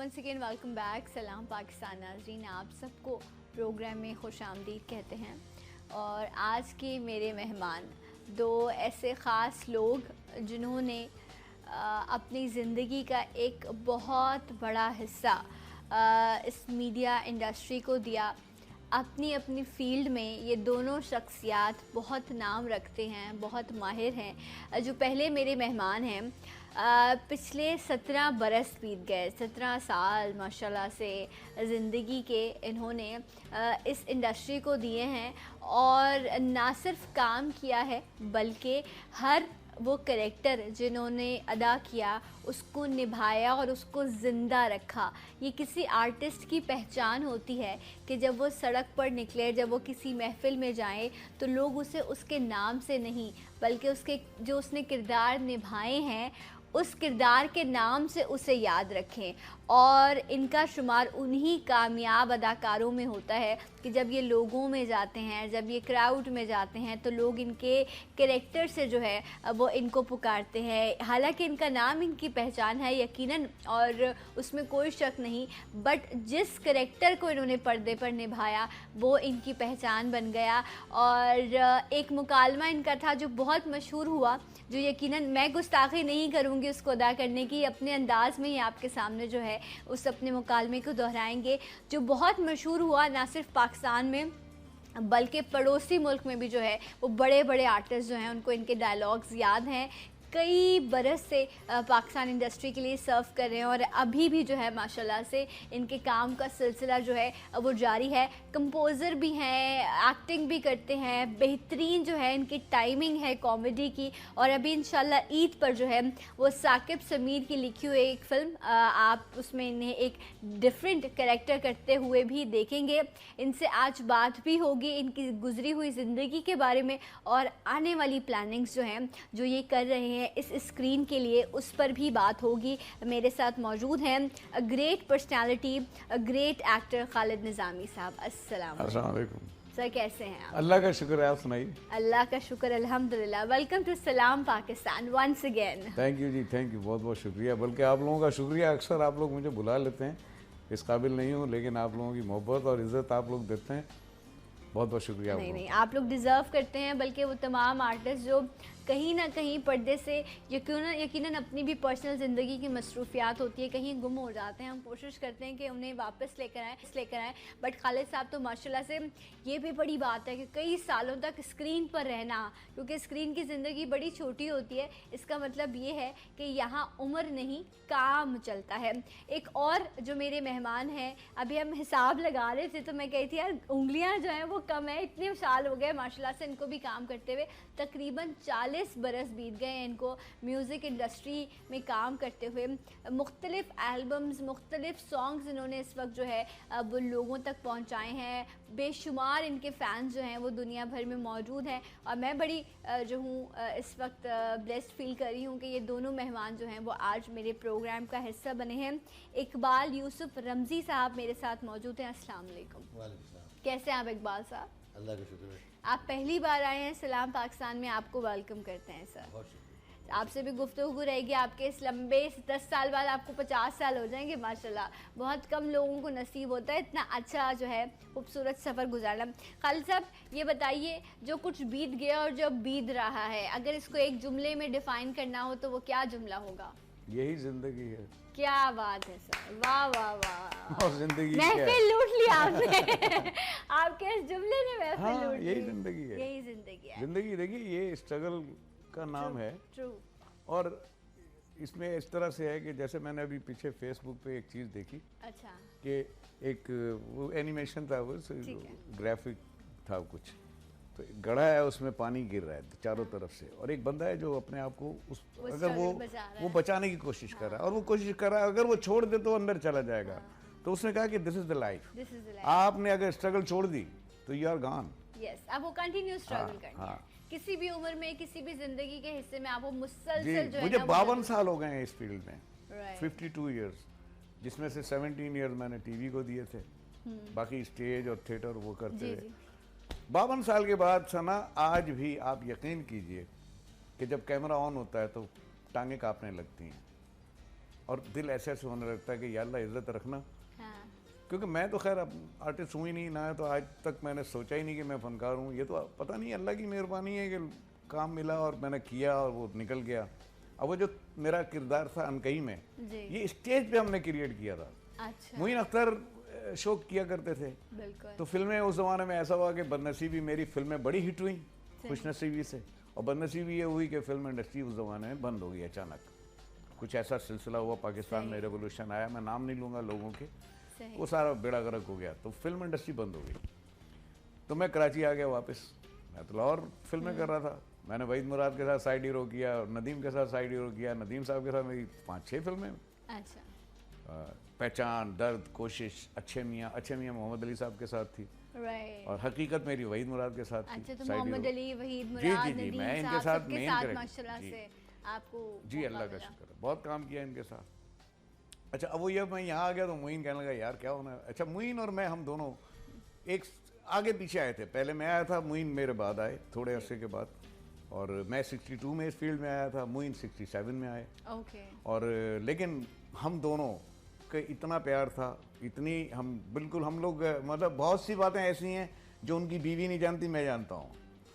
Once again welcome back. Salam Pakistan नाज़रीन, आप सबको प्रोग्राम में खुशामदीद कहते हैं। और आज के मेरे मेहमान दो ऐसे ख़ास लोग जिन्होंने अपनी ज़िंदगी का एक बहुत बड़ा हिस्सा इस मीडिया इंडस्ट्री को दिया। अपनी अपनी फ़ील्ड में ये दोनों शख्सियात बहुत नाम रखते हैं, बहुत माहिर हैं। जो पहले मेरे मेहमान हैं, पिछले 17 बरस बीत गए, 17 साल माशाल्लाह से ज़िंदगी के इन्होंने इस इंडस्ट्री को दिए हैं। और ना सिर्फ काम किया है बल्कि हर वो कैरेक्टर जिन्होंने अदा किया उसको निभाया और उसको ज़िंदा रखा। ये किसी आर्टिस्ट की पहचान होती है कि जब वो सड़क पर निकले, जब वो किसी महफ़िल में जाएं, तो लोग उसे उसके नाम से नहीं बल्कि उसके जो उसने किरदार निभाए हैं उस किरदार के नाम से उसे याद रखें। और इनका शुमार उन्हीं कामयाब अदाकारों में होता है कि जब ये लोगों में जाते हैं, जब ये क्राउड में जाते हैं, तो लोग इनके कैरेक्टर से जो है वो इनको पुकारते हैं। हालांकि इनका नाम इनकी पहचान है यकीनन, और उसमें कोई शक नहीं, बट जिस कैरेक्टर को इन्होंने पर्दे पर निभाया वो इनकी पहचान बन गया। और एक मुकालमा इनका था जो बहुत मशहूर हुआ, जो यकीनन मैं गुस्ताखी नहीं करूँगी उसको अदा करने की, अपने अंदाज़ में ही आपके सामने जो है उस अपने मुकालमे को दोहराएंगे, जो बहुत मशहूर हुआ ना सिर्फ पाकिस्तान में बल्कि पड़ोसी मुल्क में भी। जो है वो बड़े बड़े आर्टिस्ट जो हैं उनको इनके डायलॉग्स याद हैं। कई बरस से पाकिस्तान इंडस्ट्री के लिए सर्व कर रहे हैं और अभी भी जो है माशाल्लाह से इनके काम का सिलसिला जो है वो जारी है। कंपोज़र भी हैं, एक्टिंग भी करते हैं, बेहतरीन जो है इनकी टाइमिंग है कॉमेडी की। और अभी इंशाल्लाह ईद पर जो है वो साकिब समीर की लिखी हुई एक फ़िल्म, आप उसमें इन्हें एक डिफरेंट कैरेक्टर करते हुए भी देखेंगे। इनसे आज बात भी होगी इनकी गुजरी हुई ज़िंदगी के बारे में और आने वाली प्लानिंग्स जो हैं जो ये कर रहे हैं इस स्क्रीन के लिए, उस पर भी बात होगी। मेरे साथ मौजूद हैं a great personality, a great actor Khalid Nizami sahab. अस्सलाम वालेकुम सर, कैसे हैं आप? अल्लाह का शुक्र है, आप सुनाइए। अल्लाह का शुक्र अल्हम्दुलिल्लाह। Welcome to Salam Pakistan once again. Thank you जी, थैंक यू, बहुत बहुत शुक्रिया। बल्कि आप लोगों का शुक्रिया, अक्सर आप लोग मुझे बुला लेते हैं, इस काबिल नहीं हूँ, लेकिन आप लोगों की मोहब्बत और इज़्ज़त आप लोग देते हैं, बहुत बहुत शुक्रिया। नहीं, आप लोग डिज़र्व करते हैं। बल्कि वो तमाम आर्टिस्ट जो कहीं ना कहीं पर्दे से यकीनन अपनी भी पर्सनल ज़िंदगी की मसरूफियात होती है, कहीं गुम हो जाते हैं। हम कोशिश करते हैं कि उन्हें वापस लेकर आएँ, बट खालिद साहब तो माशाल्लाह से ये भी बड़ी बात है कि कई सालों तक स्क्रीन पर रहना, क्योंकि स्क्रीन की ज़िंदगी बड़ी छोटी होती है। इसका मतलब ये है कि यहाँ उम्र नहीं, काम चलता है। एक और जो मेरे मेहमान हैं, अभी हम हिसाब लगा रहे थे तो मैं कही थी यार उंगलियाँ जो हैं वो कम है, इतने साल हो गए माशाल्लाह से इनको भी काम करते हुए। तकरीबन 40 बरस बीत गए हैं इनको म्यूज़िक इंडस्ट्री में काम करते हुए। मुख्तलिफ़ एल्बम्स, मुख्तलिफ़ सॉन्ग्स इन्होंने इस वक्त जो है अब लोगों तक पहुंचाए हैं। बेशुमार इनके फ़ैन्स जो हैं वो दुनिया भर में मौजूद हैं। और मैं बड़ी जो हूँ इस वक्त ब्लेस्ड फील कर रही हूँ कि ये दोनों मेहमान जो हैं वो आज मेरे प्रोग्राम का हिस्सा बने हैं। इकबाल यूसुफ रमज़ी साहब मेरे साथ मौजूद हैं। अस्सलाम वालेकुम। कैसे हैं आप इकबाल साहब? अल्लाह का शुक्र है। आप पहली बार आए हैं सलाम पाकिस्तान में, आपको वेलकम करते हैं सर। बहुत शुक्रिया। आपसे भी गुफ्तगू रहेगी। आपके इस लंबे 10 साल बाद आपको 50 साल हो जाएंगे माशाल्लाह। बहुत कम लोगों को नसीब होता है इतना अच्छा जो है खूबसूरत सफ़र गुजारना। खालिद साहब ये बताइए, जो कुछ बीत गया और जो बीत रहा है, अगर इसको एक जुमले में डिफ़ाइन करना हो तो वो क्या जुमला होगा? यही जिंदगी है। क्या बात है सर, वाह वाह वाह। और जिंदगी क्या है? महफिल लूट लिया आपने। आपके इस जुमले ने महफिल हाँ, लूट ली। यही जिंदगी है। यही जिंदगी है। जिंदगी देखिए, ये स्ट्रगल का नाम है। ट्रू। और इसमें इस तरह से है कि जैसे मैंने अभी पीछे फेसबुक पे एक चीज़ देखी अच्छा। कि एक वो एनिमेशन था, वो ग्राफिक था कुछ, तो एक गड्ढा है, उसमें पानी गिर रहा है चारों तरफ से, और एक बंदा है जो अपने आप को अगर वो बचाने की कोशिश कर रहा है, और वो कोशिश कर रहा है, अगर वो छोड़ दे तो अंदर चला जाएगा। तो उसने कहा कि दिस इज द लाइफ। आपने अगर स्ट्रगल छोड़ दी तो यू आर गॉन। यस, अब वो कंटिन्यू स्ट्रगल करनी है। किसी भी उम्र में, किसी भी जिंदगी के हिस्से में आपको मुसलसल जो है मुझे 52 साल हो गए हैं इस फील्ड में, 52 ईयर्स, जिसमें से 17 ईयर्स मैंने टीवी को दिए थे, बाकी स्टेज और थिएटर वो करते रहे। 52 साल के बाद सना, आज भी आप यकीन कीजिए कि जब कैमरा ऑन होता है तो टांगें कांपने लगती हैं। और दिल ऐसे ऐसे होने लगता है कि या अल्लाह इज्जत रखना। हाँ। क्योंकि मैं तो खैर आर्टिस्ट हूँ ही नहीं ना, तो आज तक मैंने सोचा ही नहीं कि मैं फनकार हूँ। ये तो पता नहीं अल्लाह की मेहरबानी है कि काम मिला और मैंने किया और वो निकल गया। अब वो जो मेरा किरदार था अनकही में, ये स्टेज पे हमने क्रिएट किया था। अच्छा। मोइन अख्तर शो किया करते थे। बिल्कुल। तो फिल्में उस ज़माने में ऐसा हुआ कि बदनसीबी मेरी फिल्में बड़ी हिट हुई खुशनसीबी से, और बदनसीबी ये हुई कि फिल्म इंडस्ट्री उस ज़माने में बंद हो गई अचानक। कुछ ऐसा सिलसिला हुआ, पाकिस्तान में रेवोल्यूशन आया, मैं नाम नहीं लूँगा लोगों के, वो सारा बेड़ा गर्क हो गया, तो फिल्म इंडस्ट्री बंद हो गई। तो मैं कराची आ गया वापस। मैं तो लाहौर फिल्में कर रहा था। मैंने वहीद मुराद के साथ साइड हीरो किया, नदीम के साथ साइड हीरो किया, नदीम साहब के साथ मेरी 5-6 फिल्में। अच्छा। पहचान, दर्द, कोशिश, अच्छे मियाँ मोहम्मद अली साहब के साथ थी। राइट। और हकीकत मेरी वहीद मुराद के साथ थी। अच्छा, तो मोहम्मद अली, वहीद मुराद, जी, मैं इनके साथ मेन माशाल्लाह से आपको जी अल्लाह का शुक्र है, बहुत काम किया इनके साथ। अच्छा, अब वो ये मैं यहाँ आ गया तो मोइन कहने लगा यार क्या होना है। अच्छा, मोइन और मैं, हम दोनों एक आगे पीछे आए थे। पहले मैं आया था, मोइन मेरे बाद आए थोड़े अरसे के बाद, और मैं 62 में इस फील्ड में आया था, मोइन 67 में आए। ओके। और लेकिन हम दोनों के इतना प्यार था, इतनी हम बिल्कुल हम लोग, मतलब बहुत सी बातें ऐसी हैं जो उनकी बीवी नहीं जानती, मैं जानता हूँ,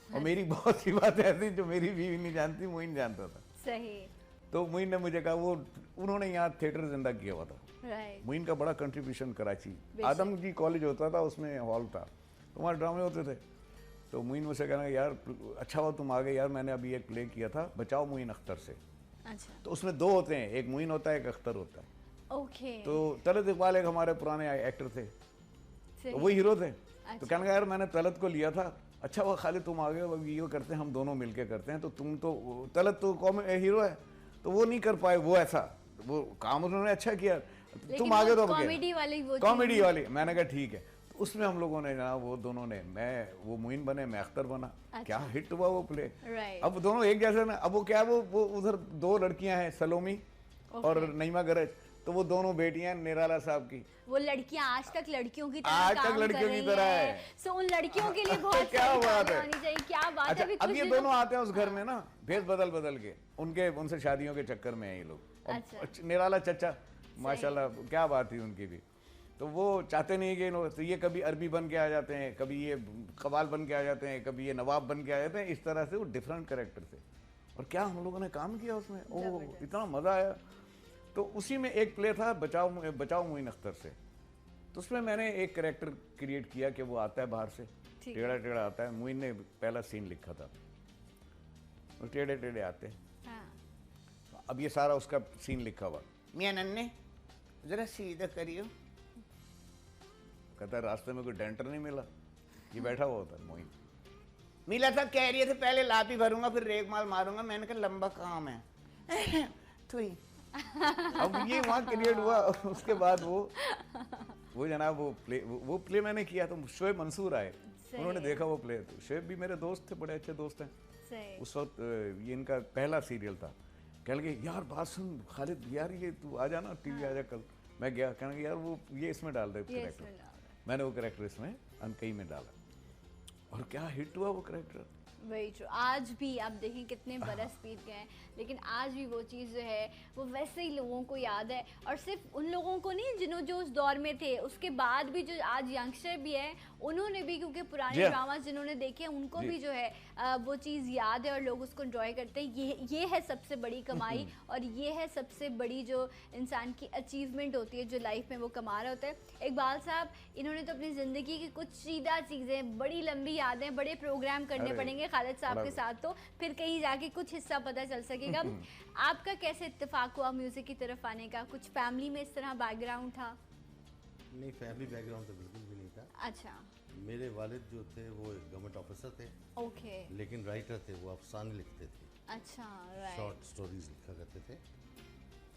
और मेरी बहुत सी बातें ऐसी जो मेरी बीवी नहीं जानती, मोइन जानता था। सही। तो मोइन ने मुझे कहा, वो उन्होंने यहाँ थिएटर जिंदा किया हुआ था। राइट। मोइन का बड़ा कंट्रीब्यूशन कराची आदमजी कॉलेज होता था, उसमें हॉल था, तो वहाँ ड्रामे होते थे। तो मोइन मुझसे कहना यार अच्छा हुआ तुम आ गए यार, मैंने अभी एक प्ले किया था बचाओ मोइन अख्तर से। अच्छा। तो उसमें 2 होते हैं, एक मोइन होता है, एक अख्तर होता है। ओके। तो तलत इकबाल एक हमारे पुराने एक्टर थे, तो वही हीरो थे। अच्छा। तो कहने लगा यार मैंने तलत को लिया था, अच्छा वो खाली तुम आ गए, अब ये करते हैं हम दोनों मिलके करते हैं, तो तुम तो तलत तो हीरो है तो वो नहीं कर पाए, वो ऐसा वो काम उन्होंने अच्छा किया, तुम आ गए तो कॉमेडी वाली। मैंने कहा ठीक है। उसमें हम लोगों ने ना, वो दोनों ने, मैं वो मोइन बने, मैं अख्तर बना। अच्छा। क्या हिट हुआ वो प्ले। right. अब दोनों एक जैसे ना, अब वो क्या, वो उधर 2 लड़कियां हैं, सलोमी और नईमा गरज, तो वो दोनों बेटियां निराला साहब की। वो लड़कियां आज तक लड़कियों की तरह है। सो उन लड़कियों के लिए बहुत क्या बात है, क्या बात है। अच्छा, अब ये दोनों आते हैं उस घर में ना, भेस बदल के, उनसे शादियों के चक्कर में है ये लोग। अच्छा। निराला चचा माशाल्लाह क्या बात थी उनकी भी। तो वो चाहते नहीं कि तो ये कभी अरबी बन के आ जाते हैं, कभी ये कवाल बन के आ जाते हैं, कभी ये नवाब बन के आ जाते हैं, इस तरह से वो डिफरेंट कैरेक्टर थे। और क्या हम लोगों ने काम किया उसमें, ओह इतना मज़ा आया। तो उसी में एक प्ले था बचाओ मोइन अख्तर से, तो उसमें मैंने एक कैरेक्टर क्रिएट किया कि वो आता है बाहर से, टेढ़ा आता है। मोइन ने पहला सीन लिखा था, वो टेढ़े आते हैं। हाँ। अब ये सारा उसका सीन लिखा हुआ, मियां नन्ने जरा सीधा करियो, कहता है रास्ते में कोई डेंटर नहीं मिला, ये बैठा हुआ होता है मोइन। मिला था, कह रही थे पहले लापी भरूंगा फिर रेग माल मारूंगा, मैंने कहा लंबा काम है थुई। अब ये वहाँ क्रिएट हुआ। उसके बाद वो जनाब वो प्ले मैंने किया, तो शोएब मंसूर आए, उन्होंने देखा वो प्ले, तो शोएब भी मेरे दोस्त थे, बड़े अच्छे दोस्त हैं। उस वक्त ये इनका पहला सीरियल था। कह लगे यार बात सुन खालिद यार, ये तू आ जाना टीवी आ जा कल। मैं गया, कहने लगे यार वो ये इसमें डाल दे कैरेक्टर। मैंने वो कैरेक्टर इसमें अनकही में डाला, और क्या हिट हुआ वो कैरेक्टर। वही जो आज भी आप देखें कितने बरस बीत गए हैं, लेकिन आज भी वो चीज़ जो है वो वैसे ही लोगों को याद है। और सिर्फ उन लोगों को नहीं जो उस दौर में थे, उसके बाद भी जो आज यंगस्टर भी है उन्होंने भी, क्योंकि पुराने ड्रामा जिन्होंने देखे उनको भी जो है वो चीज़ याद है और लोग उसको एंजॉय करते हैं। ये है सबसे बड़ी कमाई और ये है सबसे बड़ी जो इंसान की अचीवमेंट होती है, जो लाइफ में वो कमा रहा होता है। इकबाल साहब, इन्होंने तो अपनी ज़िंदगी की कुछ सीधा चीज़ें, बड़ी लंबी यादें, बड़े प्रोग्राम करने पड़ेंगे खालिद साहब के साथ, तो फिर कहीं जाके कुछ हिस्सा पता चल सकेगा। आपका कैसे इत्तेफाक हुआ म्यूजिक की तरफ आने का? कुछ फैमिली में इस तरह बैकग्राउंड था? नहीं, फैमिली बैकग्राउंड तो बिल्कुल भी नहीं था। अच्छा। मेरे वालिद जो थे वो गवर्नमेंट ऑफिसर थे। ओके। लेकिन राइटर थे, वो अफसाने लिखते थे। अच्छा, राइट। शॉर्ट स्टोरीज लिखा करते थे।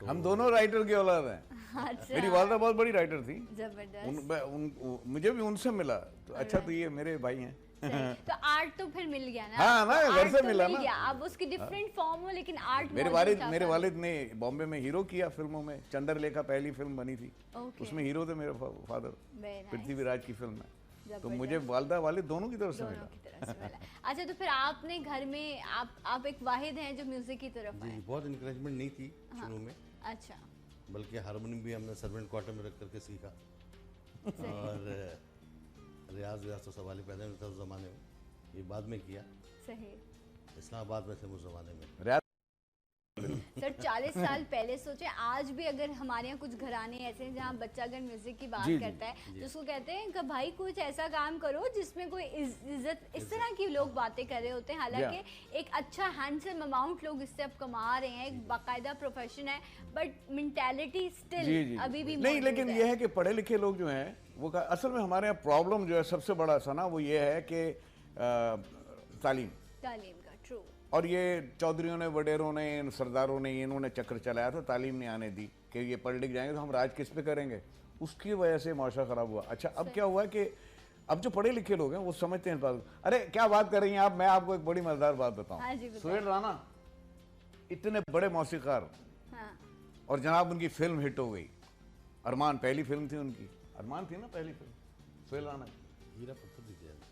तो हम दोनों राइटर की औलाद हैं। अच्छा। मेरी वालदा बहुत बड़ी राइटर थी, जबरदस्त। मुझे भी उनसे मिला, तो अच्छा तो ये मेरे भाई हैं। तो आर्ट तो फिर मिल गया ना। हाँ ना, घर से मिला ना। अब उसकी डिफरेंट फॉर्म हो, लेकिन आर्ट मेरे वालिद ने बॉम्बे में हीरो किया फिल्मों में। चंद्रलेखा पहली फिल्म बनी थी, उसमें हीरो थे मेरे फादर, पृथ्वीराज की फिल्म में। तो मुझे वालिद दोनों की तरफ से मिला। अच्छा, तो फिर आपने घर में आप एक वाहिद हैं जो म्यूजिक की तरफ जी, बहुत इंकरेजमेंट नहीं थी शुरू में। अच्छा। बल्कि हारमोनियम भी हमने सर्वेंट क्वार्टर में रख करके सीखा। और रियाज व्याज तो सवाल ही पैदा नहीं था उस ज़माने में, ये बाद में किया। सही। इस्लामाबाद में थे उस ज़माने में। सर 40 साल पहले सोचे, आज भी अगर हमारे यहाँ कुछ घराने ऐसे हैं जहाँ बच्चा अगर म्यूजिक की बात करता है तो उसको कहते हैं कि भाई कुछ ऐसा काम करो जिसमें कोई इज्जत, इस तरह की लोग बातें कर रहे होते हैं। हालांकि एक अच्छा हैंडसम अमाउंट लोग इससे अब कमा रहे हैं, एक बाकायदा प्रोफेशन है, बट मेंटालिटी स्टिल अभी भी नहीं। लेकिन ये है कि पढ़े लिखे लोग जो हैं वो असल में हमारे यहाँ प्रॉब्लम जो है सबसे बड़ा सा ना वो ये है कि तालीम का। ट्रू। और ये चौधरियों ने, वडेरों ने, इन सरदारों ने, इन्होंने चक्कर चलाया था, तालीम नहीं आने दी कि ये पढ़ लिख जाएंगे तो हम राज किस पे करेंगे, उसकी वजह से माशरा ख़राब हुआ। अच्छा अब क्या हुआ कि अब जो पढ़े लिखे लोग हैं वो समझते हैं बात। अरे क्या बात कर रही हैं आप, मैं आपको एक बड़ी मजेदार बात बताऊं। हाँ, सुहेल राना इतने बड़े मौसीकार, हाँ। और जनाब उनकी फिल्म हिट हो गई, अरमान पहली फिल्म थी उनकी, अरमान थी ना पहली फिल्म सुहेल राना,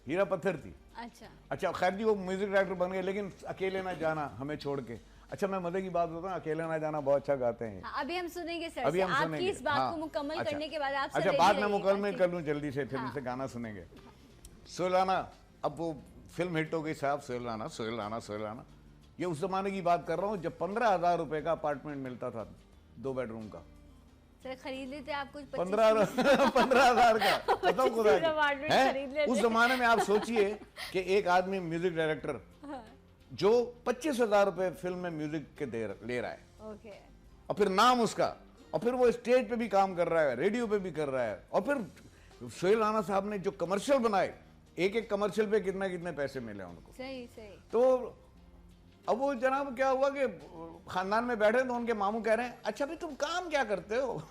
हीरा पत्थर थी। अच्छा खैर जी वो म्यूजिक डायरेक्टर बन गए, लेकिन अकेले ना जाना हमें छोड़ के। अच्छा मैं मजे की बात बताऊं, अकेले ना जाना बहुत अच्छा गाते हैं। हाँ, अभी हम सुनेंगे सर, अभी हम आपकी इस बात को मुकम्मल करने के बाद आप अच्छा बात मैं मुकम्मल कर लूं जल्दी से, फिर इनसे गाना सुनेंगे। सुहेल राना, अब वो फिल्म हिट हो गई साहब, सुहेल राना सुहेल राना सुहेल राना। ये उस जमाने की बात कर रहा हूँ जब 15,000 रुपए का अपार्टमेंट मिलता था 2 बेडरूम का। सर खरीद लेते आप कुछ 15,000 का, बताओ खुदा है। उस जमाने में आप सोचिए कि एक आदमी म्यूजिक डायरेक्टर जो 25,000 रुपए फिल्म में म्यूजिक के ले रहा है, और फिर नाम उसका, और फिर वो स्टेज पे भी काम कर रहा है, रेडियो पे भी कर रहा है, और फिर सुहेल राना साहब ने जो कमर्शियल बनाए, एक कमर्शियल पे कितने कितने पैसे मिले उनको। सही। तो अब वो जनाब क्या हुआ कि खानदान में बैठे तो उनके मामू कह रहे हैं अच्छा भाई तुम काम क्या करते हो।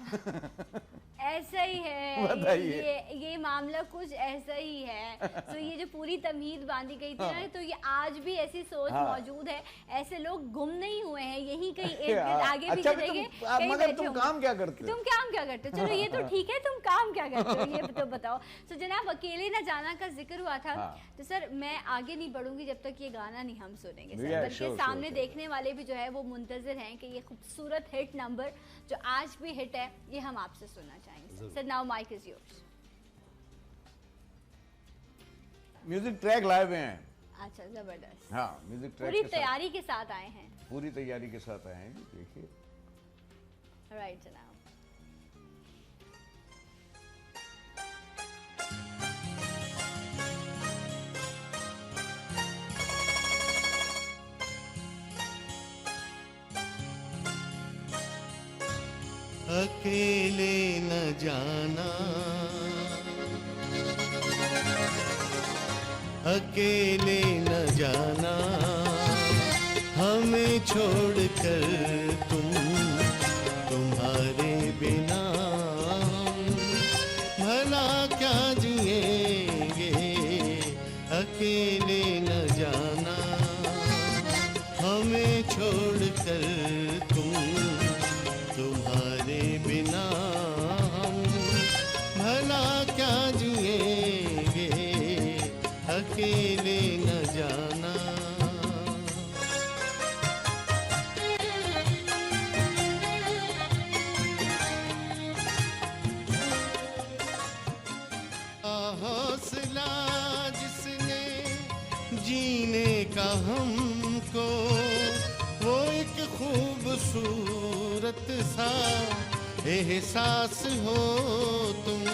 ऐसा ही है ये मामला कुछ ऐसा ही है। तो ये जो पूरी तमीज बांधी गई थी ना, तो ये आज भी ऐसी सोच मौजूद है। ऐसे लोग गुम नहीं हुए हैं, यही कहीं इर्द-गिर्द आगे भी चलेंगे। मगर तुम काम क्या करते हो? तुम काम क्या करते हो? चलो ये तो ठीक है, तुम काम क्या करते हो ये तो बताओ। तो जनाब अकेले ना जाना का जिक्र हुआ था, तो सर मैं आगे नहीं बढ़ूंगी जब तक ये गाना नहीं हम सुनेंगे सर, बल्कि सामने देखने वाले भी जो है वो मुंतजर हैं कि ये खूबसूरत हिट नंबर जो आज भी हिट है ये हम आपसे सुनना चाहेंगे। Sir now mike is yours. Music track लाए हुए हैं। अच्छा जबरदस्त। हाँ म्यूजिक ट्रैक पूरी तैयारी के साथ आए हैं। पूरी तैयारी के साथ आए हैं, देखिए। राइट जनाब। अकेले न जाना, अकेले न जाना, हमें छोड़कर तुम, तुम्हारे बिना भला क्या जिएंगे। अकेले न जाना, हमें छोड़कर तुम, तुम्हारे बिना हम भला क्या जिएंगे। अकेले न जाना। हौसला जिसने जीने का हमको, वो एक खूबसूरत सा एहसास हो तुम,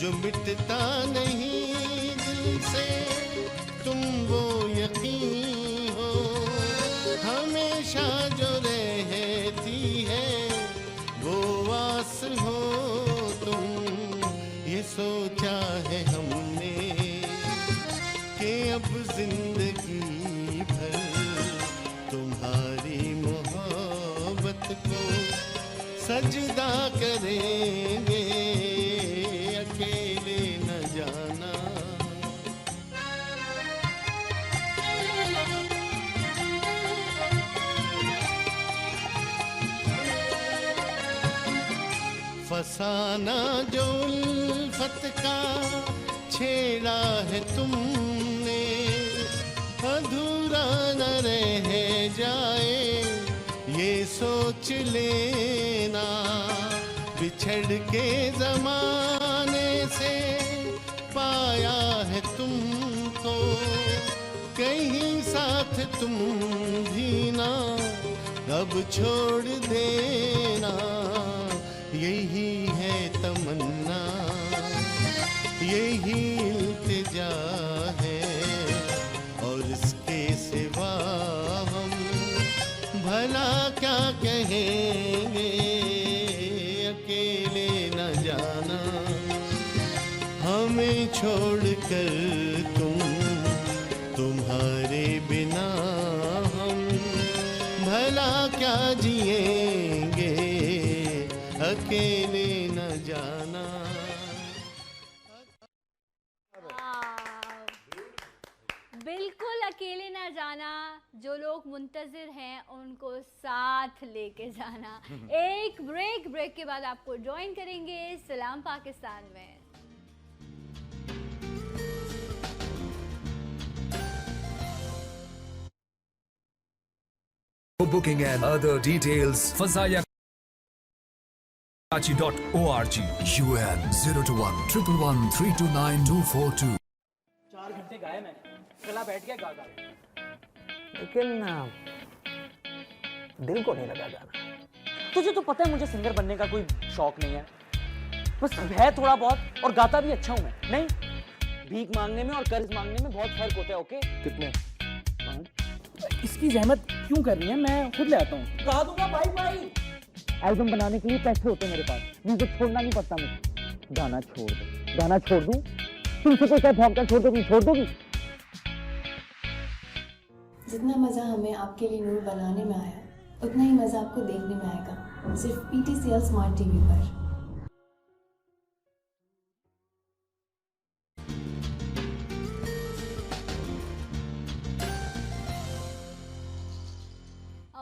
जो मिटता नहीं दिल से, तुम वो यकीन हो हमेशा जो रहती है, वो आस हो तुम। ये सोचा है हमने कि अब जिंदगी भर तुम्हारी मोहब्बत को सजदा करेंगे। अकेले न जाना। फसाना जो उल्फत का छेड़ा है तुमने, अधूरा न रह जाए ये सोच लेना। बिछड़ के जमाने से पाया है तुमको, कहीं साथ तुम भी ना अब छोड़ देना, यही है तमन्ना, यही इल्तिजा है, और इसके सिवा हम भला क्या कहेंगे, अकेले न जाना हमें छोड़कर तुम, तुम्हारे बिना हम भला क्या जिएंगे, अकेले न जाना। बिल्कुल अकेले ना जाना, जो लोग मुंतजिर हैं उनको साथ लेके जाना। एक ब्रेक के बाद आपको ज्वाइन करेंगे सलाम पाकिस्तान में। For booking and other details, fazayakarachi.org. UN 021 111 329 242. 4 घंटे गाया मैंने, गला बैठ गया गा गा। लेकिन दिल को नहीं लगा गाना। तुझे तो पता है मुझे सिंगर बनने का कोई शौक नहीं है, बस है थोड़ा बहुत, और गाता भी अच्छा हूँ मैं। नहीं, भीख मांगने में और कर्ज मांगने में बहुत फर्क होता है। ओके, कितने? इसकी जहमत क्यों कर रही है, मैं खुद ले आता हूँ। गा दूंगा भाई भाई। एल्बम बनाने के लिए पैसे होते हैं मेरे पास, म्यूजिक छोड़ना नहीं पड़ता मुझे। गाना छोड़ दो, गाना छोड़ दूं? तुमसे कोई क्या भौंकता छोड़ दोगी, छोड़ दोगी? जितना मज़ा हमें आपके लिए नूर बनाने में आया, उतना ही मज़ा आपको देखने में आएगा सिर्फ PTCL स्मार्ट टीवी पर।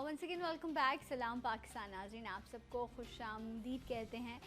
Once again welcome back. Salam Pakistan नाज़रीन, आप सबको खुशामदीद कहते हैं।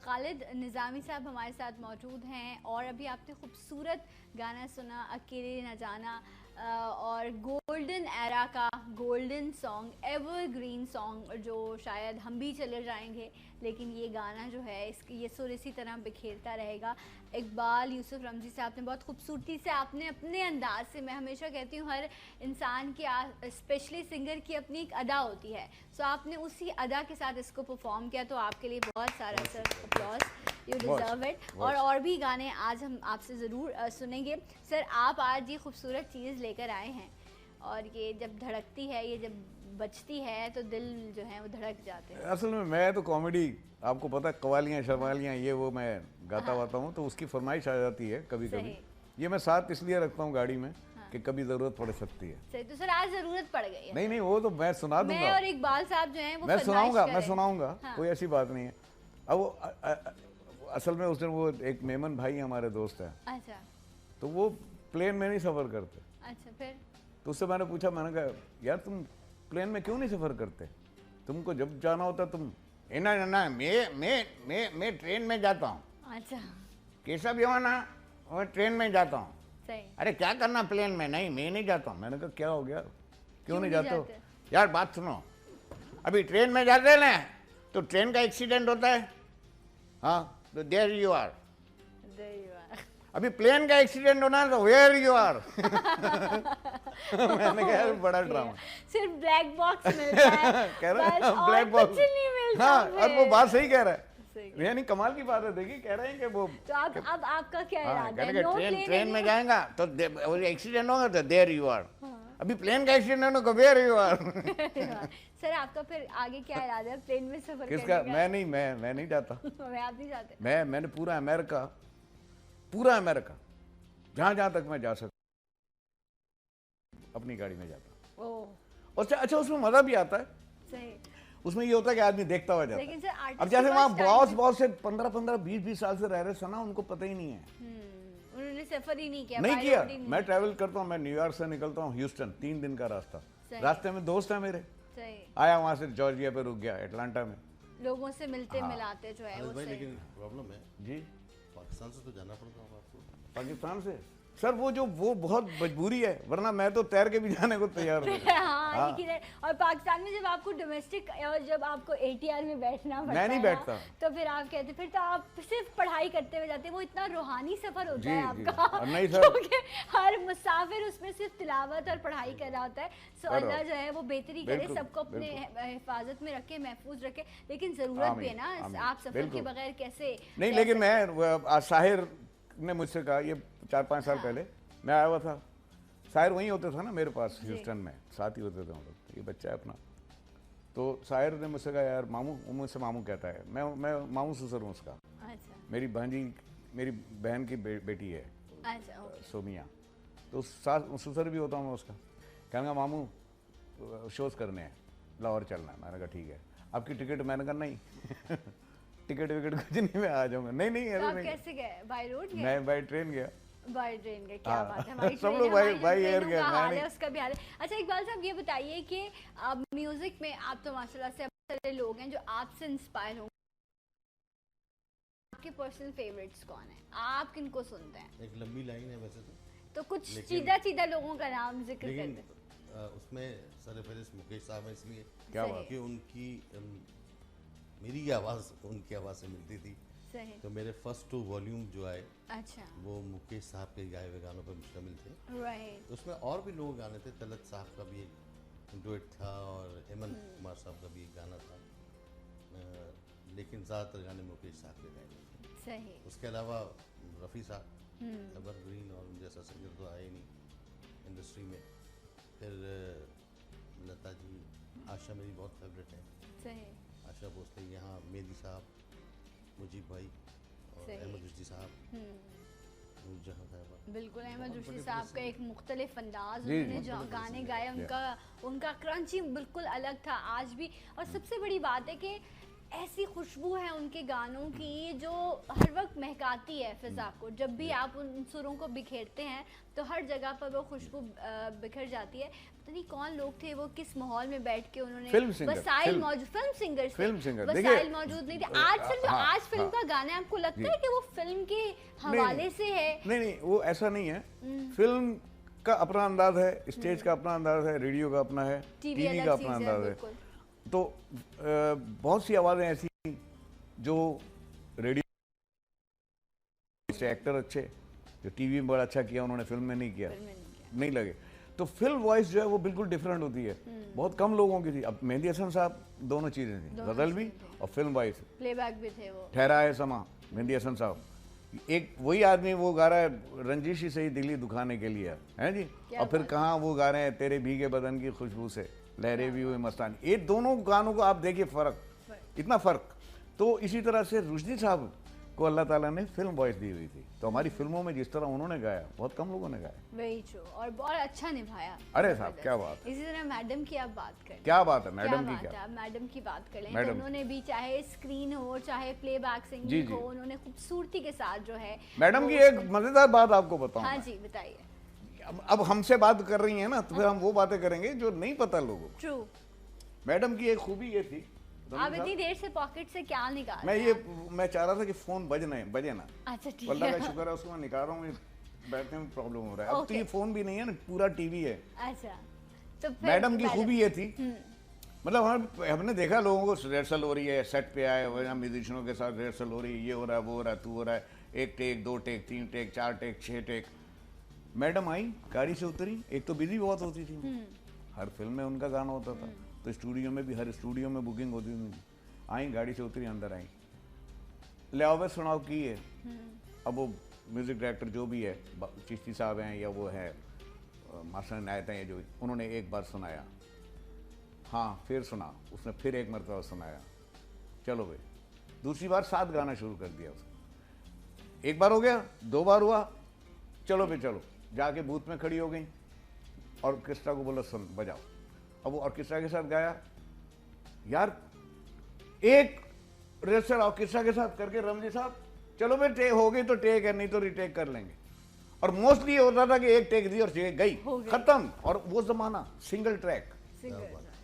खालिद निज़ामी साहब हमारे साथ मौजूद हैं और अभी आपने खूबसूरत गाना सुना अकेले न जाना, और गोल्डन एरा का गोल्डन सॉन्ग, एवरग्रीन सॉन्ग, जो शायद हम भी चले जाएंगे लेकिन ये गाना जो है इसकी ये सुर इसी तरह बिखेरता रहेगा। इकबाल यूसुफ रमज़ी साहब ने बहुत खूबसूरती से, आपने अपने अंदाज से, मैं हमेशा कहती हूँ हर इंसान की, स्पेशली सिंगर की अपनी एक अदा होती है, सो आपने उसी अदा के साथ इसको परफॉर्म किया, तो आपके लिए बहुत सारा sir applause, you deserve it. और भी गाने आज हम आपसे ज़रूर सुनेंगे। सर, आप आज ये खूबसूरत चीज़ लेकर आए हैं और ये जब धड़कती है, ये जब बजती है तो दिल जो है वो धड़क जाते हैं। असल में मैं तो कॉमेडी, आपको पता है, कवालियाँ शवालियाँ ये वो मैं गाता वाता हूँ, तो उसकी फरमाइश आ जाती है कभी कभी। ये मैं साथ इसलिए रखता हूँ गाड़ी में कि कभी ज़रूरत पड़ सकती है। सही, तो सर आज ज़रूरत पड़ गई है। नहीं, वो तो मैं सुना दूंगा। मैं और इकबाल साहब जो हैं वो मैं सुनाऊंगा, हाँ। कोई ऐसी बात नहीं है। अब वो असल में उस दिन वो एक मेमन भाई हमारे दोस्त हैं, अच्छा, तो वो प्लेन में नहीं सफ़र करते। अच्छा, फिर तो उससे मैंने पूछा, मैंने कहा यार तुम प्लेन में क्यों नहीं सफ़र करते, तुमको जब जाना होता तुम ना ना ना मैं ट्रेन में जाता हूँ। अच्छा, कैसा भी हो ना, मैं ट्रेन में जाता हूँ। सही। अरे क्या करना प्लेन में? नहीं, मैं नहीं जाता हूँ। मैंने कहा क्या हो गया, क्यों नहीं जाते हो? यार बात सुनो, अभी ट्रेन में जाते हैं ना तो ट्रेन का एक्सीडेंट होता है, हाँ, तो देयर यू आर। अभी प्लेन का एक्सीडेंट होना है तो वेयर यू आर। मैंने कहा बड़ा ड्रामा, सिर्फ ब्लैक बॉक्स मिलता है। कह रहा है ब्लैक बॉक्स नहीं मिलता। हाँ, और वो बात सही कह रहा है, यानी कमाल की बात है। देखिए कह रहे हैं कि वो, तो अब आपका क्या इरादा है? ट्रेन में जाएगा तो एक्सीडेंट होगा तो देयर यू आर, अभी प्लेन का एक्सीडेंट होगा तो वेयर यू आर। सर आपका फिर आगे क्या इरादा है प्लेन में सफर करने किसका? का? मैं नहीं जाता। मैं आप नहीं जाते? मैंने पूरा अमेरिका जहाँ तक मैं जा सकता अपनी गाड़ी में जाता। और अच्छा उसमें मजा भी आता है। सही। उसमें ये होता है कि आदमी देखता हुआ जाता है। लेकिन सर अब जैसे वहाँ बॉस से 15-20 साल से रह रहे सना, उनको पता ही नहीं है, उन्होंने सफर ही नहीं किया। मैं ट्रैवल करता हूँ, मैं न्यूयॉर्क से निकलता हूँ ह्यूस्टन, 3 दिन का रास्ता, रास्ते में दोस्त है मेरे, आया वहाँ से जॉर्जिया पे रुक गया, एटलांटा में, लोगों से मिलते मिलाते जो है वो। लेकिन प्रॉब्लम है जी, पाकिस्तान से तो जाना पड़ता होगा आपको। पाकिस्तान से सर वो बहुत मजबूरी है, वरना मैं तो तैर के भी जाने को तैयार हूँ। हाँ, लेकिन और पाकिस्तान में जब आपको डोमेस्टिक और जब आपको ATR में बैठना पड़ता मैं नहीं है बैठता। तो फिर आप कहते फिर तो आप सिर्फ पढ़ाई करते हुए जाते हैं, वो इतना रूहानी सफर होता है जी, आपका। नहीं सर। क्योंकि हर मुसाफिर उसमें सिर्फ तिलावत और पढ़ाई कर रहा होता है। सो अल्लाह जो है वो बेहतरी करे, बिल्कुल, सबको अपने हिफाजत में रखे, महफूज रखे, लेकिन जरूरत भी है ना, आप सफर के बगैर कैसे नहीं। लेकिन मैं साहिर ने मुझसे कहा, ये 4-5 साल पहले मैं आया हुआ था, साहिर वहीं होता था ना मेरे पास ह्यूस्टन में, साथ ही होते थे हम लोग, ये बच्चा है अपना। तो साहिर ने मुझसे कहा यार मामू, मुझसे मामू कहता है, मैं मामू ससुर हूँ उसका। अच्छा, मेरी भांजी मेरी बहन की बेटी है अच्छा, सोमिया, तो ससुर भी होता हूँ मैं उसका। कहने का मामू शोज़ करने हैं, लाहौर चलना है। मैंने कहा ठीक है, आपकी टिकट? मैंने कहा नहीं टिकट विकेट कुछ नहीं, मैं आ जाऊँगा। नहीं नहीं, तो आप कैसे गए? बाय रोड गए? मैं बाय ट्रेन गया। बाय ट्रेन गए, क्या बात है। सब लोग बाय एयर गए, हाल है उसका भी हाल है। अच्छा इकबाल साहब ये बताइए कि अब म्यूजिक में आप तो माशाल्लाह से बहुत सारे लोग हैं जो आपसे इंस्पायर होंगे, आपके पर्सनल फेवरेट्स कौन है, आप किनको सुनते हैं? एक लंबी लाइन है वैसे तो कुछ सीधा लोगों का नाम जिक्र कर लेकिन दें। उसमें सरफहरिस्त मुकेश साहब है, इसलिए क्या बात कि उनकी मेरी आवाज़ उनकी आवाज़ से मिलती थी, सही। तो मेरे फर्स्ट 2 वॉल्यूम जो आए अच्छा, वो मुकेश साहब के गाए हुए गानों पर मुश्तमिल थे। राइट। तो उसमें और भी लोग गाने थे, तलत साहब का भी एक डुएट था और हेमंत कुमार साहब का भी एक गाना था, लेकिन ज़्यादातर गाने मुकेश साहब के गाए गए थे। सही। उसके अलावा रफ़ी साहब एवरग्रीन, और जैसा सिंगर तो आए नहीं इंडस्ट्री में। फिर लता जी, आशा मेरी बहुत फेवरेट है, सही। आशा भोसले, यहाँ मेहदी साहब, मुजीब भाई और अहमद रुश्दी साहब, नूरजहां साहब। बिल्कुल, अहमद रुश्दी साहब का एक मुख्तलिफ अंदाज, जी, उन्होंने जो गाने गाए उनका क्रंची बिल्कुल अलग था आज भी। और सबसे बड़ी बात है कि ऐसी खुशबू है उनके गानों की जो हर वक्त महकाती है फिजा को। जब भी आप उन सुरों को बिखेरते हैं तो हर जगह पर वो खुशबू बिखर जाती है। पता नहीं कौन लोग थे वो, किस माहौल में बैठ के उन्होंने वसाइल मौजूद, फिल्म सिंगर वसाइल मौजूद नहीं थे। आज फिल्म का गाना आपको लगता है कि वो फिल्म के हवाले से है? नहीं, वो ऐसा नहीं है। फिल्म का अपना अंदाज है, स्टेज का अपना अंदाज है, रेडियो का अपना है, टीवी का अपना अंदाज है। तो बहुत सी आवाज़ें ऐसी जो रेडियो से एक्टर अच्छे, जो टीवी में बड़ा अच्छा किया उन्होंने फिल्म में नहीं किया, नहीं लगे। तो फिल्म वॉइस जो है वो बिल्कुल डिफरेंट होती है, बहुत कम लोगों की थी। अब मेहंदी हसन साहब दोनों चीज़ें थी, गज़ल भी और फिल्म वॉइस, प्लेबैक भी थे वो। ठहरा है समा, मेहंदी हसन साहब, एक वही आदमी वो गा रहा है रंजिश ही सही दिल्ली दुखाने के लिए, है जी। और फिर कहाँ वो गा रहे हैं तेरे भीगे बदन की खुशबू से लहरें भी हुई मस्तानी। ये दोनों गानों को आप देखिए फ़र्क, इतना फ़र्क। तो इसी तरह से रुश्दी साहब को अल्लाह ताला ने फिल्म वॉइस दी हुई थी, तो हमारी फिल्मों में जिस तरह उन्होंने गाया बहुत कम लोगों ने गाया। वेरी ट्रू, और बहुत अच्छा निभाया। अरे साहब क्या बात। इसी तरह मैडम की आप बात करें, क्या बात है मैडम की, क्या मैडम की बात करें तो उन्होंने भी चाहे स्क्रीन हो चाहे प्लेबैक सिंगिंग हो, उन्होंने खूबसूरती के साथ जो है। मैडम की एक मज़ेदार बात आपको बताऊं। हाँ जी बताइए। अब हमसे बात कर रही हैं ना, तो फिर हम वो बातें करेंगे जो नहीं पता लोगों को। ट्रू। मैडम की एक खूबी ये थी, आप इतनी देर से पॉकेट से क्या निकाल मैं चाह रहा था कि फोन बजे ना। अच्छा ठीक है, अल्लाह का शुक्र है उसको मैं निकाल रहा हूँ, बैठने में प्रॉब्लम हो रहा है। अब तो ये फोन भी नहीं है ना, पूरा टीवी है। अच्छा तो मैडम की खूबी ये थी, मतलब हमने देखा लोगों को रिहर्सल हो रही है, सेट पे आए वहाँ म्यूजिशियनों के साथ रिहर्सल हो रही है, ये हो रहा है वो हो रहा है तू हो रहा है, 1 take 2 take 3 take 4 take 6 take. Madam आई, गाड़ी से उतरी, एक तो बिजी बहुत होती थी, हर फिल्म में उनका गाना होता था, तो स्टूडियो में भी हर स्टूडियो में बुकिंग होती थी। आई, गाड़ी से उतरी, अंदर आई, ले आओ सुनाओ की है। अब वो म्यूजिक डायरेक्टर जो भी है, चिश्ती साहब हैं या वो है मास्टर नायत हैं, जो उन्होंने एक बार सुनाया, हाँ फिर सुना, उसने फिर एक मरतबा सुनाया, चलो भाई दूसरी बार 7 गाना शुरू कर दिया उसने। एक बार हो गया, 2 बार हुआ, चलो भाई चलो, जाके बूथ में खड़ी हो गई, ऑर्केस्ट्रा को बोला सुन बजाओ। अब वो ऑर्केस्ट्रा के साथ गाया, यार एक रिहर्सल ऑर्केस्ट्रा के साथ करके रमजी साहब चलो भाई टेक हो गई तो टेक है, नहीं तो रिटेक कर लेंगे। और मोस्टली ये होता था कि एक टेक दी और गई खत्म। और वो जमाना सिंगल ट्रैक,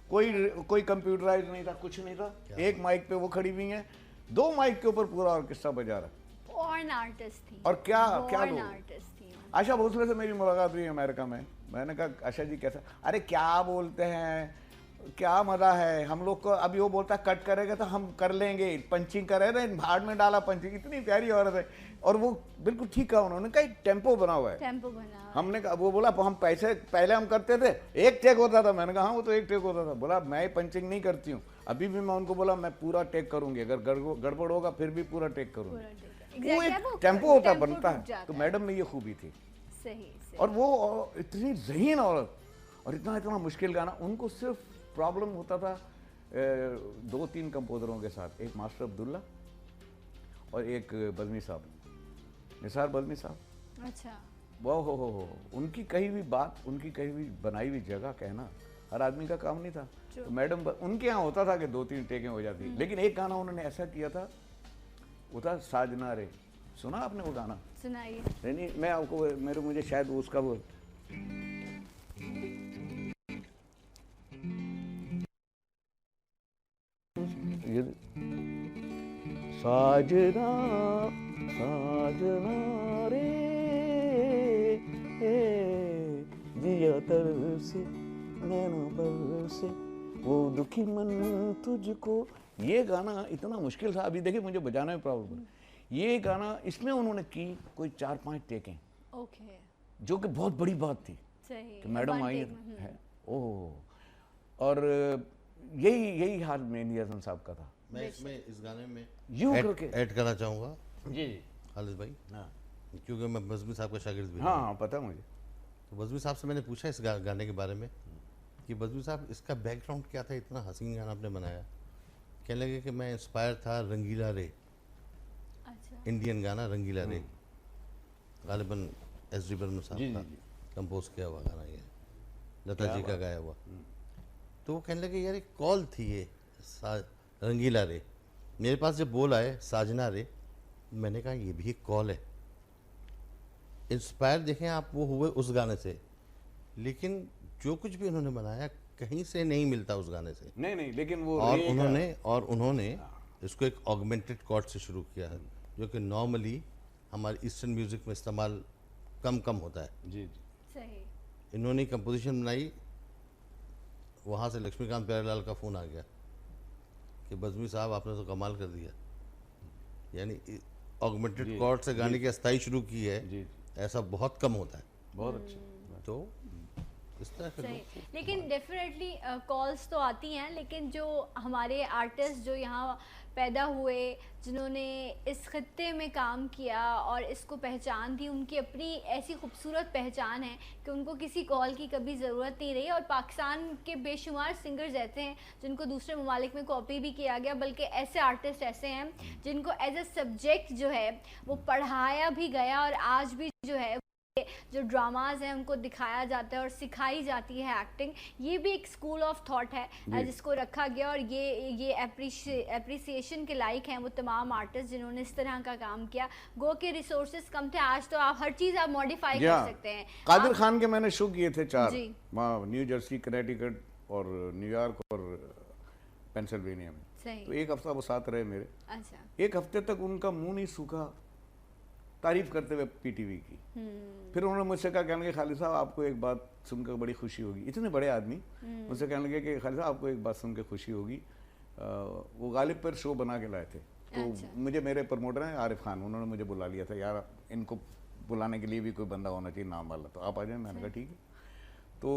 कोई कंप्यूटराइज नहीं था, कुछ नहीं था, एक माइक पे वो खड़ी हुई है, 2 माइक के ऊपर पूरा ऑर्केस्ट्रा बजा रहा। बॉर्न आर्टिस्ट थी, और क्या लोग आशा भोसले से मेरी मुलाकात हुई अमेरिका में। मैंने कहा आशा जी कैसा, अरे क्या बोलते हैं, क्या मजा है हम लोग को। अभी वो बोलता है कट करेगा तो हम कर लेंगे, पंचिंग करे रहे, भाड़ में डाला पंचिंग। इतनी प्यारी औरत है, और वो बिल्कुल ठीक कहा उन्होंने कहा टेम्पो बना हुआ है, टेम्पो बना। हमने कहा, वो बोला हम पैसे पहले हम करते थे, एक टेक होता था। मैंने कहा हाँ वो तो एक टेक होता था। बोला मैं पंचिंग नहीं करती हूँ, अभी भी मैं उनको बोला मैं पूरा टेक करूंगी, अगर गड़बड़ होगा फिर भी पूरा टेक करूंगी। वो एक टेम्पो होता बनता है। तो मैडम में ये खूबी थी। सही। और वो इतनी ज़हीन औरत, और इतना मुश्किल गाना। उनको सिर्फ प्रॉब्लम होता था 2-3 कंपोजरों के साथ, एक मास्टर अब्दुल्ला और एक बज़मी साहब, निसार बज़मी साहब। अच्छा। वो हो उनकी कही हुई बात, उनकी कही हुई बनाई हुई जगह कहना हर आदमी का काम नहीं था। तो मैडम उनके यहाँ होता था कि 2-3 टेकें हो जाती। लेकिन एक गाना उन्होंने ऐसा किया था, वो था साजना रे। सुना आपने वो गाना? सुनाइए। नहीं मैं आपको मुझे शायद उसका वो साजना साजना रे जिया तरसे नैना बरसे वो दुखी मन तुझको। ये गाना इतना मुश्किल था। अभी देखिए मुझे बजाने में प्रॉब्लम। ये गाना इसमें उन्होंने की कोई 4-5 टेकें, ओके, जो कि बहुत बड़ी बात थी। सही। कि मैडम आई है। ओह, और यही हाल मेहंदी हसन साहब का था। मैं इसमें इस गाने में यूं करके ऐड करना चाहूँगा जी खालिद भाई, हाँ क्योंकि मैं बज़मी साहब का शागिर्द भी हूँ। हाँ पता मुझे। तो बज़मी साहब से मैंने पूछा इस गाने के बारे में कि बज़मी साहब इसका बैकग्राउंड क्या था, इतना हसीन गाना आपने बनाया। कहने लगे कि मैं इंस्पायर था रंगीला रे। अच्छा। इंडियन गाना रंगीला रे, गालिबन एस डी बर्मन साहब का कंपोज किया हुआ गाना, ये लता जी का गाया हुआ। तो वो कहने लगे यार एक कॉल थी ये रंगीला रे। मेरे पास जब बोल आए साजना रे, मैंने कहा ये भी एक कॉल है। इंस्पायर देखें आप वो हुए उस गाने से, लेकिन जो कुछ भी उन्होंने बनाया कहीं से नहीं मिलता उस गाने से। नहीं लेकिन वो और उन्होंने इसको एक ऑगमेंटेड कॉर्ड से शुरू किया है, जो कि नॉर्मली हमारे ईस्टर्न म्यूजिक में इस्तेमाल कम होता है। जी सही। इन्होंने कंपोजिशन बनाई, वहाँ से लक्ष्मीकांत प्यारेलाल का फ़ोन आ गया कि बज़मी साहब आपने तो कमाल कर दिया, यानी ऑगमेंटेड कॉर्ड से गाने की अस्थाई शुरू की है। जी ऐसा बहुत कम होता है। बहुत अच्छा। तो इस तरह के सही। लेकिन डेफिनेटली कॉल्स तो आती हैं, लेकिन जो हमारे आर्टिस्ट जो यहाँ पैदा हुए, जिन्होंने इस खत्ते में काम किया और इसको पहचान दी, उनकी अपनी ऐसी खूबसूरत पहचान है कि उनको किसी कॉल की कभी ज़रूरत नहीं रही। और पाकिस्तान के बेशुमार सिंगर्स ऐसे हैं जिनको दूसरे ममालिक में कॉपी भी किया गया, बल्कि ऐसे आर्टिस्ट ऐसे हैं जिनको एज ए सब्जेक्ट जो है वो पढ़ाया भी गया, और आज भी जो है जो ड्रामाज हैं उनको दिखाया जाता है और सिखाई जाती है एक्टिंग। ये भी एक स्कूल ऑफ थॉट है जिसको रखा गया, और ये एप्रिसिएशन के लायक हैं वो तमाम आर्टिस्ट जिन्होंने इस तरह का काम किया। गो के रिसोर्सेज कम थे, आज तो आप हर चीज़ आप मॉडिफाई कर सकते हैं। कादिर खान के मैंने शो किए थे 4, वहाँ न्यू जर्सी, कनेटिकट और न्यूयॉर्क और पेंसिल्वेनिया में। तो एक हफ्ता वो साथ रहे मेरे। अच्छा। एक हफ्ते तक उनका मुंह नहीं सूखा तारीफ करते हुए पीटीवी की। फिर उन्होंने मुझसे कहा, कहने लगे खालिद साहब आपको एक बात सुनकर बड़ी खुशी होगी। इतने बड़े आदमी मुझसे कहने लगे कि खालिद साहब आपको एक बात सुन के खुशी होगी। वो गालिब पर शो बना के लाए थे। तो मुझे मेरे प्रमोटर हैं आरिफ खान, उन्होंने मुझे बुला लिया था, यार इनको बुलाने के लिए भी कोई बंदा होना चाहिए नाम वाला, तो आप आ जाए। मैंने कहा ठीक है। तो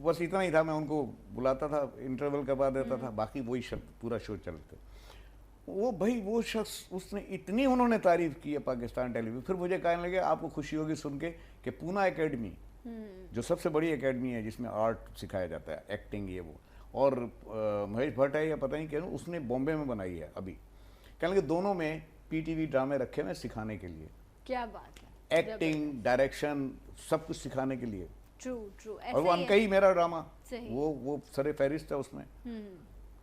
बस इतना ही था, मैं उनको बुलाता था, इंटरवल करवा देता था, बाकी वही शब्द पूरा शो चलते। वो भाई वो शख्स, उसने इतनी उन्होंने तारीफ की है पाकिस्तान टेलीविजन। फिर मुझे कहने लगे आपको खुशी होगी सुन के कि पूना एकेडमी जो सबसे बड़ी एकेडमी है जिसमें आर्ट सिखाया जाता है, एक्टिंग ये वो, और महेश भट्ट है या पता नहीं क्या, उसने बॉम्बे में बनाई है अभी। कहने लगे दोनों में पीटीवी ड्रामे रखे हैं सिखाने के लिए। क्या बात है। एक्टिंग, डायरेक्शन, सब कुछ सिखाने के लिए। ट्रू। और वो अनकई मेरा ड्रामा, वो सरे फहरिस्त है उसमें।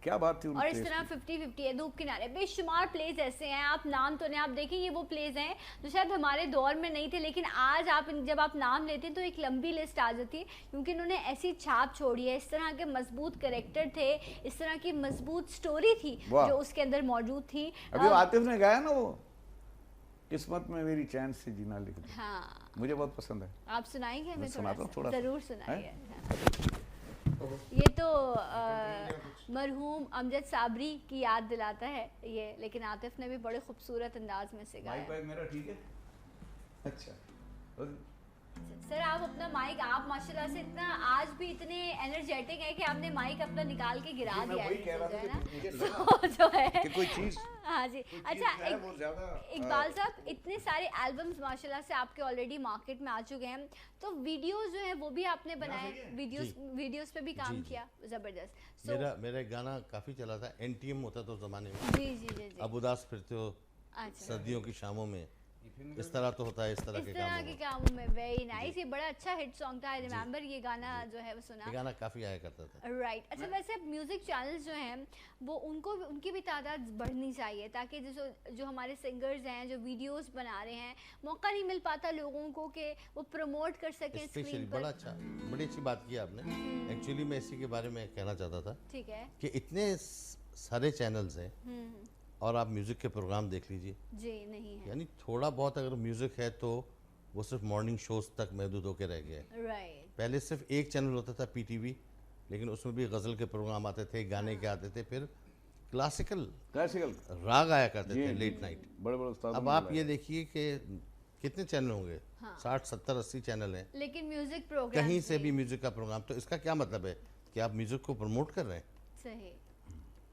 क्या बात थी। और इस तरह 50-50 है, धूप किनारे, बेशुमार प्लेस ऐसे हैं। आप नाम तो नहीं, आप देखें ये वो प्लेस हैं जो शायद हमारे दौर में नहीं थे, लेकिन आज आप जब आप नाम लेते हैं तो एक लंबी लिस्ट आ जाती है, क्योंकि इन्होंने ऐसी छाप छोड़ी है। इस तरह के मजबूत कैरेक्टर थे, इस तरह की मजबूत स्टोरी थी जो उसके अंदर मौजूद थी। अभी आतिफ ने गाया ना वो किस्मत में मेरी चैन से जीना लिख दे। हाँ, मुझे बहुत पसंद है। आप सुनाएंगे हमें? सुनाता हूँ थोड़ा सा। जरूर सुनाइए। हाँ। ये तो मरहूम अमजद साबरी की याद दिलाता है ये, लेकिन आतिफ ने भी बड़े खूबसूरत अंदाज में से गाया। माइक मेरा ठीक है? अच्छा। सर आप अपना माइक, आप माशाल्लाह से इतना आज भी इतने एनर्जेटिक है कि आपने माइक अपना निकाल के गिरा दिया है, जो है कि कोई चीज। हाँ जी। अच्छा इकबाल साहब, इतने सारे एल्बम्स माशाल्लाह से आपके ऑलरेडी मार्केट में आ चुके हैं, तो वीडियोस जो है वो भी आपने बनाए, वीडियोस पे भी काम किया, जबरदस्त। मेरा गाना काफी चला था, NTM होता था उस जमाने में। जी जी जी। अब उदास फिरते हो सर्दियों की शामों में, इस तरह तो होता है, इस तरह के कामों में। वेरी नाइस, ये बड़ा अच्छा हिट सॉन्ग था। आई रिमेंबर ये गाना जो है वो सुना, ये गाना काफी आया करता था। राइट। अच्छा वैसे अब म्यूजिक चैनल्स जो हैं वो उनकी भी तादाद बढ़नी चाहिए, ताकि जो हमारे सिंगर्स हैं जो वीडियोस बना रहे हैं, मौका नहीं मिल पाता लोगों को कि वो प्रमोट कर सकें स्क्रीन पर। बड़ा अच्छा, बड़ी अच्छी बात की आपने। एक्चुअली मैं इसी के बारे में कहना चाहता था। ठीक है। कि इतने सारे चैनल्स हैं और आप म्यूजिक के प्रोग्राम देख लीजिए जी, नहीं है। यानी थोड़ा बहुत अगर म्यूजिक है तो वो सिर्फ मॉर्निंग शोज तक महदूद होकर रह गया है। राइट। पहले सिर्फ एक चैनल होता था PTV, लेकिन उसमें भी गज़ल के प्रोग्राम आते थे, गाने के आते थे, फिर क्लासिकल राग आया करते थे लेट नाइट। बड़े बड़े उस्ताद। अब आप ये देखिए कि कितने चैनल होंगे, 60, 70, 80 चैनल हैं, लेकिन म्यूजिक प्रोग्राम कहीं से भी म्यूजिक का प्रोग्राम। तो इसका क्या मतलब है कि आप म्यूजिक को प्रमोट कर रहे हैं? सही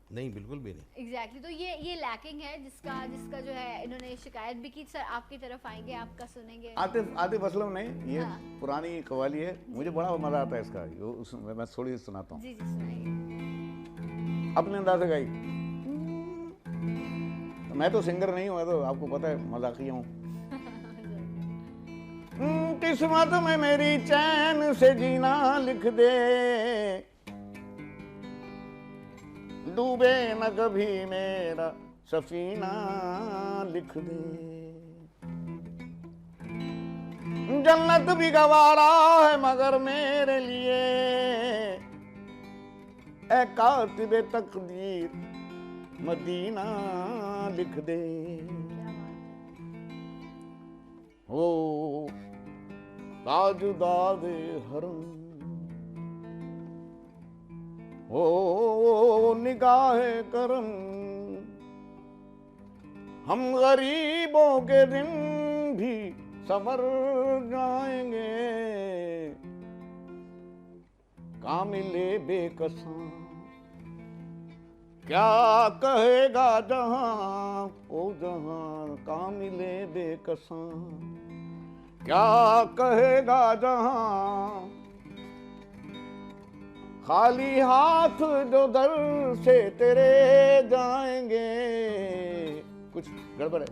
नहीं, बिल्कुल भी नहीं। एग्जैक्टली तो ये लैकिंग है, जिसका जो है इन्होंने शिकायत भी की। सर आपकी तरफ आएंगे, आपका सुनेंगे। आतिफ असलम नहीं, ये पुरानी कव्वाली है, मुझे बड़ा मजा आता है इसका। मैं थोड़ी सुनाता हूँ। जी जी सुनाइए। अपने अंदाज से गाई। मैं तो सिंगर नहीं हूँ, तो आपको पता है मजाकिया हूँ। किस्मत में मेरी चैन से जीना लिख दे, डूबे न कभी मेरा सफीना लिख दे, जन्नत भी गवारा है मगर मेरे लिए, ए कातिबे तकदीर मदीना लिख दे। ओ ताजदार हरम, ओ निगाहे करम, हम गरीबों के दिन भी संवर जाएंगे, कामिले बेकसा क्या कहेगा जहां, ओ जहां कामिले बेकसा क्या कहेगा जहां, खाली हाथ जो दर से तेरे जाएंगे। कुछ गड़बड़ है।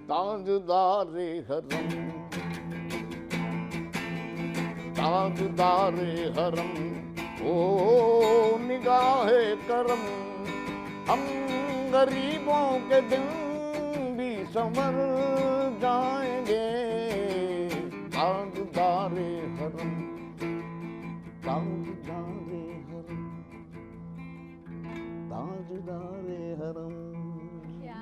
ताजदार हरम, ताजदार हरम, ओ निगाहे करम, हम गरीबों के दिन भी संवर जाएंगे, ताजदार हरम, ताजदारे हरम, ताजदारे हरम।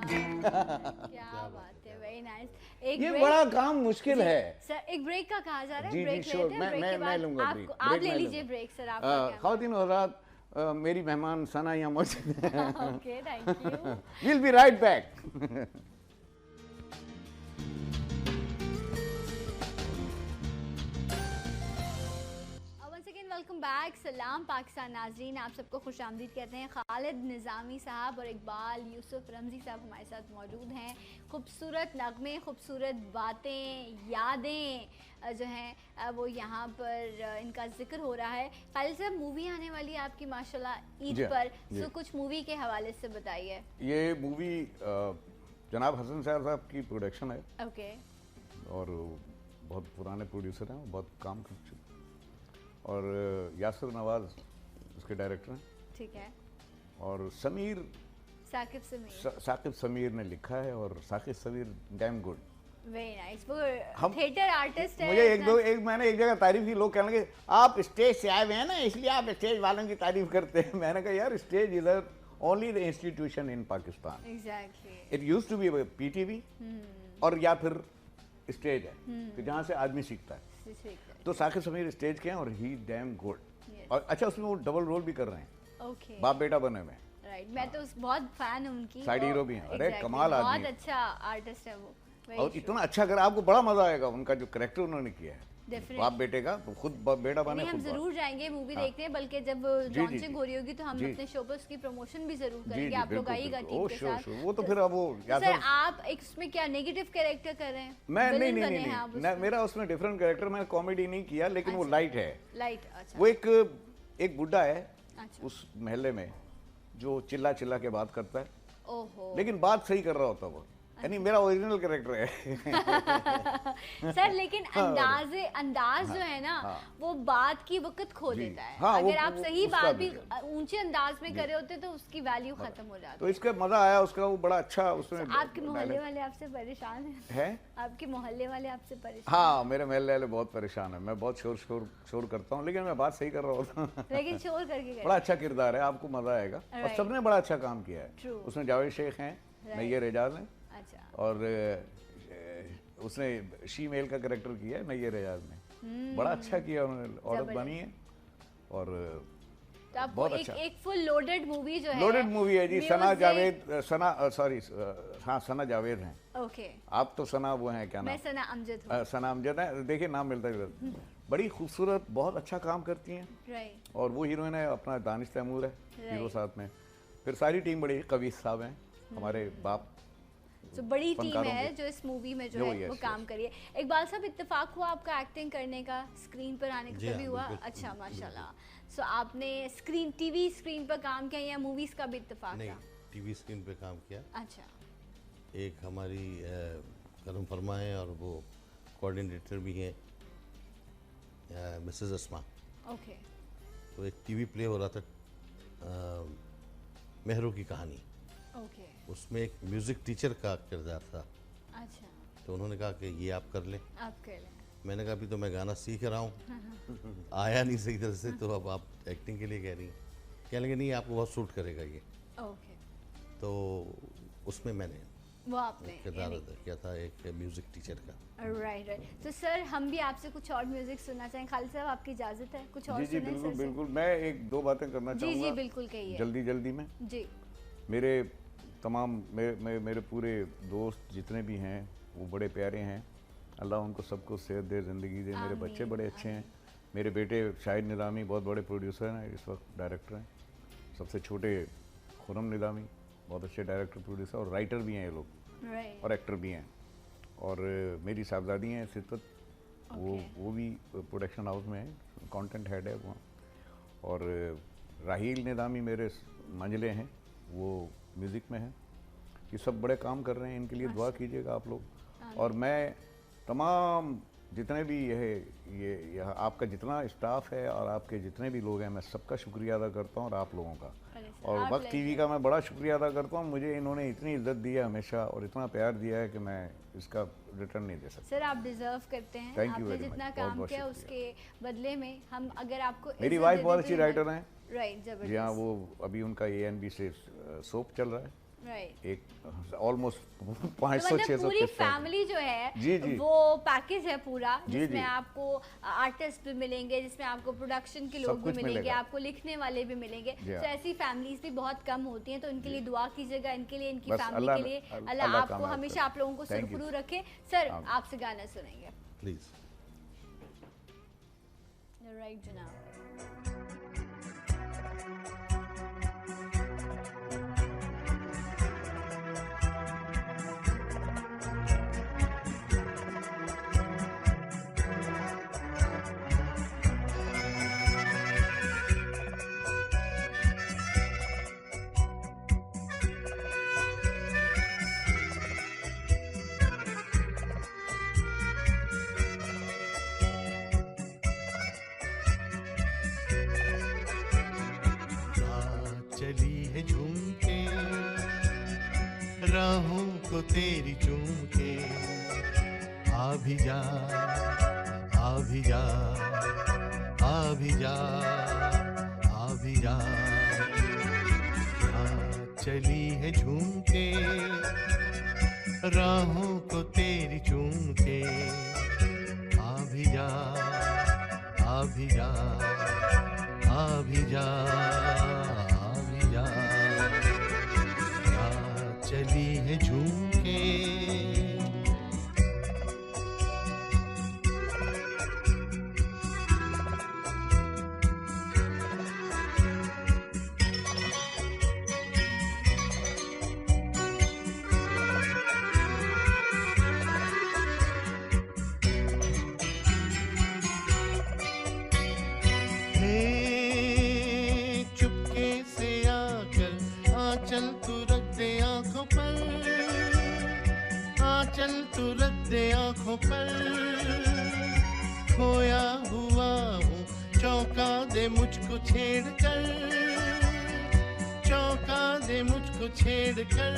क्या बात है, वेरी नाइस। ये बड़ा काम मुश्किल है सर। एक ब्रेक का कहा जा रहा है। जी ब्रेक जी श्योर, मैं लूंगा ब्रेक। आप ले लीजिए ब्रेक सर। आप ख़वातीन और हज़रात, मेरी मेहमान सना यहाँ मौजूद है। Okay, thank you. We'll be right back. Welcome back. Salam Pakistan नाजरीन, आप सबको खुश आमदीद कहते हैं। खालिद निज़ामी साहब और इकबाल यूसुफ रमज़ी साहब हमारे साथ मौजूद हैं। खूबसूरत नगमे, खूबसूरत बातें, यादें जो हैं वो यहाँ पर इनका जिक्र हो रहा है। खालिद साहब, मूवी आने वाली है आपकी माशाल्लाह ईद पर, तो कुछ मूवी के हवाले से बताइए। ये मूवी जनाब हसन साहब की प्रोडक्शन है। ओके। और बहुत पुराने प्रोड्यूसर हैं, बहुत काम कर चुके, और यासिर नवाज उसके डायरेक्टर हैं। ठीक है। और साकिब समीर ने लिखा है, और Saqib Sameer damn good, very nice. वो थिएटर आर्टिस्ट है। मुझे मैंने एक जगह तारीफ की, लोग कहने लगे आप स्टेज से आए हुए हैं ना इसलिए आप स्टेज वालों की तारीफ करते हैं। मैंने कहा यार, stage is only the institution in Pakistan. Exactly. It used to be PTV, और या फिर स्टेज है कि जहाँ से आदमी सीखता है। तो साकिब समीर स्टेज के हैं और ही डैम गुड। और अच्छा उसमें वो डबल रोल भी कर रहे हैं। ओके। बाप बेटा बने में। राइट, मैं तो बहुत फैन हूँ उनकी। साइड हीरो भी हैं। अरे कमाल आदमी है। बहुत अच्छा आर्टिस्ट है वो। और इतना अच्छा कर, आपको बड़ा मजा आएगा उनका जो कैरेक्टर उन्होंने किया है बाप बेटे का। तो खुद बाप बेटा बने। हम जरूर जाएंगे मूवी देखने, बल्कि जब लॉन्चिंग हो रही होगी तो हम अपने शो पर उसकी प्रमोशन भी जरूर करेंगे। आप लोग आइएगा टीम के साथ। वो तो फिर अब वो सर आप एक उसमें क्या नेगेटिव कैरेक्टर कर रहे हैं? मैं नहीं, मेरा उसमें डिफरेंट कैरेक्टर, मैंने कॉमेडी नहीं किया, लेकिन वो लाइट है। लाइट, अच्छा। वो एक बुड्ढा है उस मोहल्ले में जो चिल्ला चिल्ला के बात करता है। ओहो। लेकिन बात सही कर रहा होता वो, यानी मेरा ओरिजिनल कैरेक्टर है। सर लेकिन अंदाज जो है ना वो बात की वक्त खो देता है। अगर आप सही बात भी ऊंचे अंदाज में करे होते तो उसकी वैल्यू खत्म हो जाती। तो इसका मजा आया उसका, वो बड़ा अच्छा उसमें। आपके मोहल्ले वाले आपसे परेशान हैं? आपके मोहल्ले वाले आपसे परेशान? हाँ, मेरे मोहल्ले वाले बहुत परेशान है। मैं बहुत शोर करता हूँ, लेकिन मैं बात सही कर रहा होता। लेकिन शोर करके बड़ा अच्छा किरदार है, आपको मजा आएगा। और सबने बड़ा अच्छा काम किया है उसमें। जावेद शेख हैं, नैयर एजाज हैं, और उसने शी मेल का कैरेक्टर किया है नैयर एजाज ने। बड़ा अच्छा किया उन्होंने, औरत बनी है। और तो बहुत अच्छा एक फुल लोडेड मूवी जो है। लोडेड मूवी है जी। सना जावेद हैं। ओके। आप तो सना वो हैं, क्या नाम? मैं सना अमजद हूँ। सना अमजद है, देखिए नाम मिलता है। बड़ी खूबसूरत, बहुत अच्छा काम करती हैं। राइट। और वो हीरोइन है अपना दानिश तैमूर है हीरो साथ में। फिर सारी टीम बड़ी, कबीर साहब हैं हमारे बाप। तो बड़ी टीम है जो इस मूवी में जो है वो काम करिए। इकबाल साहब, इत्तेफाक हुआ आपका एक्टिंग करने का, स्क्रीन पर आने का कभी हुआ? अच्छा, माशाल्लाह। सो आपने टीवी स्क्रीन पर काम किया या मूवीज का भी इत्तेफाक? नहीं, टीवी स्क्रीन पे काम किया। अच्छा। एक हमारी करम फरमा है और वो कोऑर्डिनेटर भी हैं मिसेस अस्मा। ओके। तो एक टीवी प्ले हो रहा था मेहरू की कहानी। ओके। उसमें एक म्यूजिक टीचर का किरदार था। अच्छा। तो उन्होंने कहा कि ये आप कर लें। आप कर लें। मैंने कहा अभी तो मैं गाना सीख रहा हूँ, आया नहीं सही तरह से, तो अब आप एक्टिंग के लिए कह रही हैं। कहने लगे नहीं, आपको बहुत सूट करेगा ये। ओके। तो उसमें मैंने वो आपने किरदार अदा किया था एक म्यूजिक टीचर का। राइट। तो सर हम भी आपसे कुछ और म्यूजिक सुनना चाहें। खालिद साहब, आपकी इजाजत है कुछ और? जी बिल्कुल बिल्कुल। मैं एक दो बातें करना चाहूँगा। जी बिल्कुल कहिए। जल्दी में जी। मेरे तमाम मेरे पूरे दोस्त जितने भी हैं वो बड़े प्यारे हैं। अल्लाह उनको सबको सेहत दे, ज़िंदगी दे। मेरे बच्चे बड़े अच्छे हैं। मेरे बेटे शाहिद निज़ामी बहुत बड़े प्रोड्यूसर हैं, इस वक्त डायरेक्टर हैं। सबसे छोटे खुरम निज़ामी बहुत अच्छे डायरेक्टर प्रोड्यूसर और राइटर भी हैं ये लोग, और एक्टर भी हैं। और मेरी साहबजादी हैं सिद्दत, वो भी प्रोडक्शन हाउस में है, कंटेंट हेड है वहाँ। और राहील निज़ामी मेरे मंझले हैं, वो म्यूज़िक में है। ये सब बड़े काम कर रहे हैं, इनके लिए दुआ कीजिएगा आप लोग। और मैं तमाम जितने भी ये आपका जितना स्टाफ है और आपके जितने भी लोग हैं, मैं सबका शुक्रिया अदा करता हूँ, और आप लोगों का और वक्त टीवी का मैं बड़ा शुक्रिया अदा करता हूँ। मुझे इन्होंने इतनी इज्जत दी है हमेशा और इतना प्यार दिया है कि मैं इसका रिटर्न नहीं दे सकता। सर आप डिजर्व करते हैं। आपने जितना काम किया उसके बदले में हम अगर आपको। मेरी वाइफ बहुत अच्छी राइटर हैं। राइट, जबरदस्त। जी हाँ, वो अभी उनका ANB से सोप चल रहा है। राइट। एक ऑलमोस्ट 500-600 पूरी फैमिली जो है जी वो पैकेज है पूरा, जिसमें आपको आर्टिस्ट भी मिलेंगे, जिसमें आपको प्रोडक्शन के लोग भी मिलेंगे, आपको लिखने वाले भी मिलेंगे। तो ऐसी फैमिलीज भी बहुत कम होती हैं, तो इनके लिए दुआ कीजिएगा, इनके लिए, इनकी फैमिली के लिए। अल्लाह आपको हमेशा आप लोगों को सुरखरू रखे। सर आपसे गाना सुनेंगे प्लीज। राइट जनाब। चली है झूमके राहों को तेरी चूम के, आ भी जा आ भी जा आ भी जा आ भी जा। चली है झूमके राहों को तेरी चूम के आ भी जा, आ भी जा, आ भी जा, आ भी जा, रात चली है झूम के। चुपके से आकर आंचल तू रख दे आंखों पर, आंचल तू रख दे आंखों पर, खोया हुआ हूँ चौंका दे मुझको छेड़ कर, चौंका दे मुझको छेड़ कर,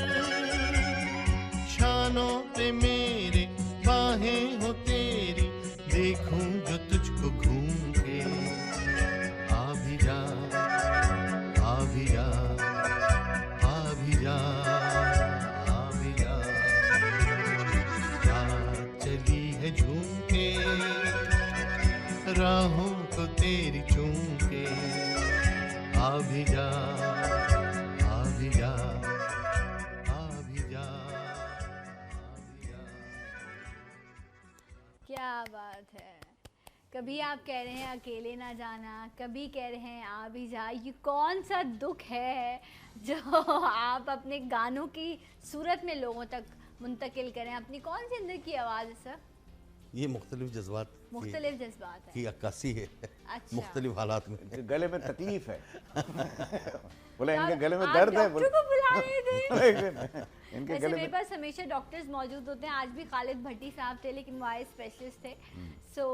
शानों पे मेरे बाहें हो तेरी, देखूं जो तुझको घूम के। आ भी जा, आ भी जा, आ भी जा, आ भी जा, रात चली है झूम के, राहों को तेरी चूम के। आ भी जा, आ भी जा, आ भी जा, आ भी जा। क्या बात है। कभी आप कह रहे हैं अकेले ना जाना, कभी कह रहे हैं आ भी जा। ये कौन सा दुख है जो आप अपने गानों की सूरत में लोगों तक मुंतकिल करें? अपनी कौन सी अंदर की आवाज़ है सर? ये मुख्तलिफ जज्बात मुख्तलिफ जज्बात है की अक्कासी है। अच्छा। मुख्तलिफ हालात में गले में तकलीफ है। बोला इनके गले में आप दर्द है। डॉक्टर को बुला रहे थे। इनके वैसे गले मेरे में पास हमेशा डॉक्टर्स मौजूद होते हैं। आज भी खालिद भट्टी साहब थे, लेकिन वो आई स्पेशलिस्ट थे। सो